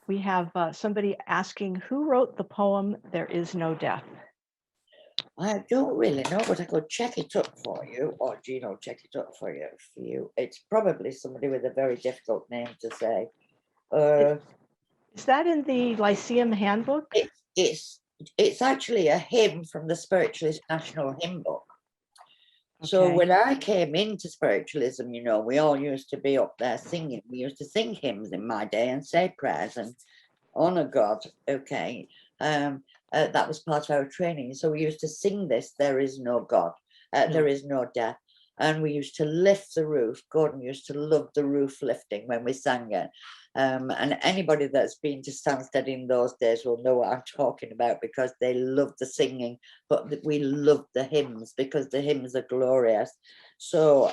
We have somebody asking who wrote the poem "There Is No Death." I don't really know, but I could check it up for you, or Gino check it up for you. It's probably somebody with a very difficult name to say. Is that in the Lyceum Handbook? It's actually a hymn from the Spiritualist National Hymn Book. So Okay. when I came into spiritualism, you know, we all used to be up there singing. We used to sing hymns in my day and say prayers and honor God. Okay. That was part of our training. So we used to sing this, there is no God, there is no death. And we used to lift the roof. Gordon used to love the roof lifting when we sang it. And anybody that's been to Stansted in those days will know what I'm talking about, because they love the singing, but we love the hymns because the hymns are glorious. So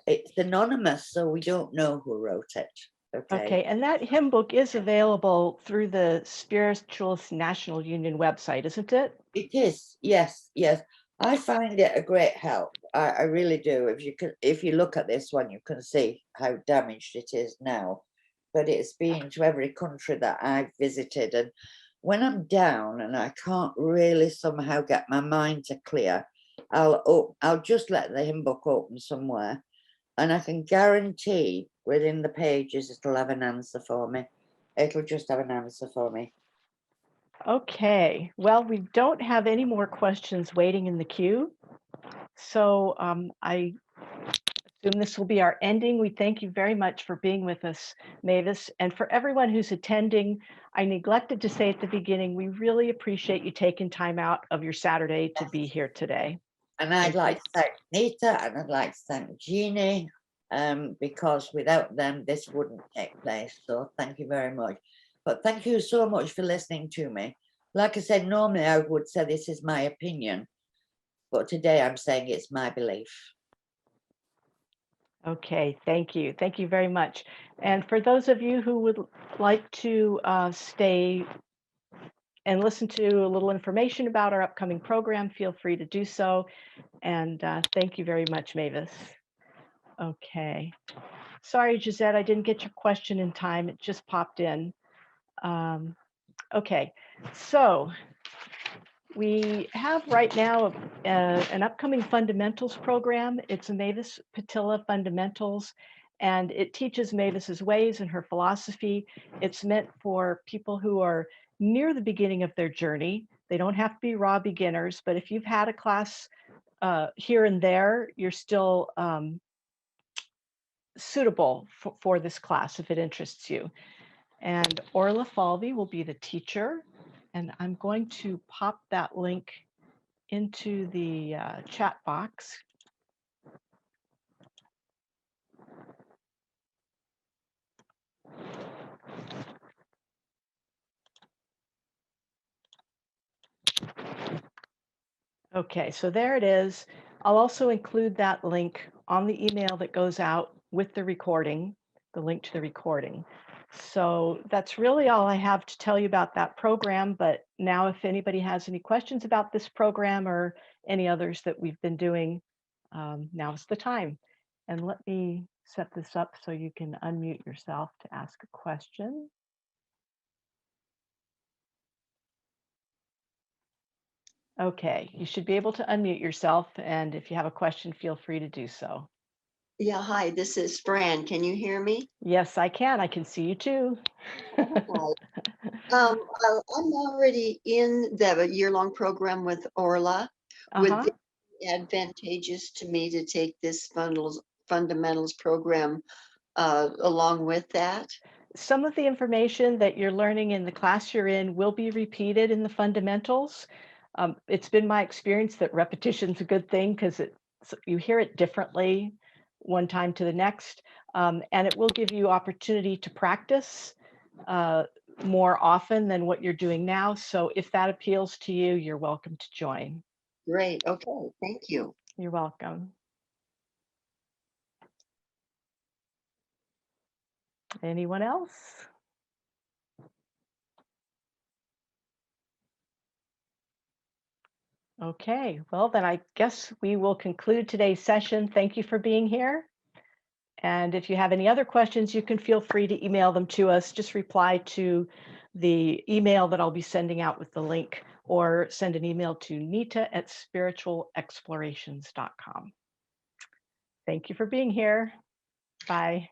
it's anonymous, so we don't know who wrote it. Okay, and that hymn book is available through the Spiritualist National Union website, isn't it? It is, yes, yes. I find it a great help. I really do. If you look at this one, you can see how damaged it is now. But it's been to every country that I've visited. And when I'm down and I can't really somehow get my mind to clear, I'll just let the hymn book open somewhere, and I can guarantee within the pages it'll have an answer for me. It'll just have an answer for me. Okay, well, we don't have any more questions waiting in the queue. So I assume this will be our ending. We thank you very much for being with us, Mavis. And for everyone who's attending, I neglected to say at the beginning, we really appreciate you taking time out of your Saturday to be here today. And I'd like to thank Nita, and I'd like to thank Jeannie, because without them, this wouldn't take place. So thank you very much. But thank you so much for listening to me. Like I said, normally I would say this is my opinion, but today I'm saying it's my belief. Okay, thank you. Thank you very much. And for those of you who would like to stay and listen to a little information about our upcoming program, feel free to do so. And thank you very much, Mavis. Okay. Sorry, Gisette, I didn't get your question in time. It just popped in. Okay, so we have right now an upcoming fundamentals program. It's a Mavis Pittilla fundamentals, and it teaches Mavis's ways and her philosophy. It's meant for people who are near the beginning of their journey. They don't have to be raw beginners, but if you've had a class here and there, you're still suitable for this class if it interests you. And Orla Falvey will be the teacher. And I'm going to pop that link into the chat box. Okay, so there it is. I'll also include that link on the email that goes out with the recording, the link to the recording. So that's really all I have to tell you about that program. But now if anybody has any questions about this program or any others that we've been doing, now's the time. And let me set this up so you can unmute yourself to ask a question. Okay, you should be able to unmute yourself, and if you have a question, feel free to do so. Yeah, hi, this is Fran. Can you hear me? Yes, I can. I can see you too. Hi. I'm already in the year-long program with Orla. Would Uh-huh. it be advantageous to me to take this fundamentals program along with that? Some of the information that you're learning in the class you're in will be repeated in the fundamentals. It's been my experience that repetition's a good thing because you hear it differently one time to the next, and it will give you opportunity to practice more often than what you're doing now. So if that appeals to you, you're welcome to join. Great, okay, thank you. You're welcome. Anyone else? Okay, well, then I guess we will conclude today's session. Thank you for being here. And if you have any other questions, you can feel free to email them to us. Just reply to the email that I'll be sending out with the link, or send an email to nita@spiritualexplorations.com. Thank you for being here. Bye.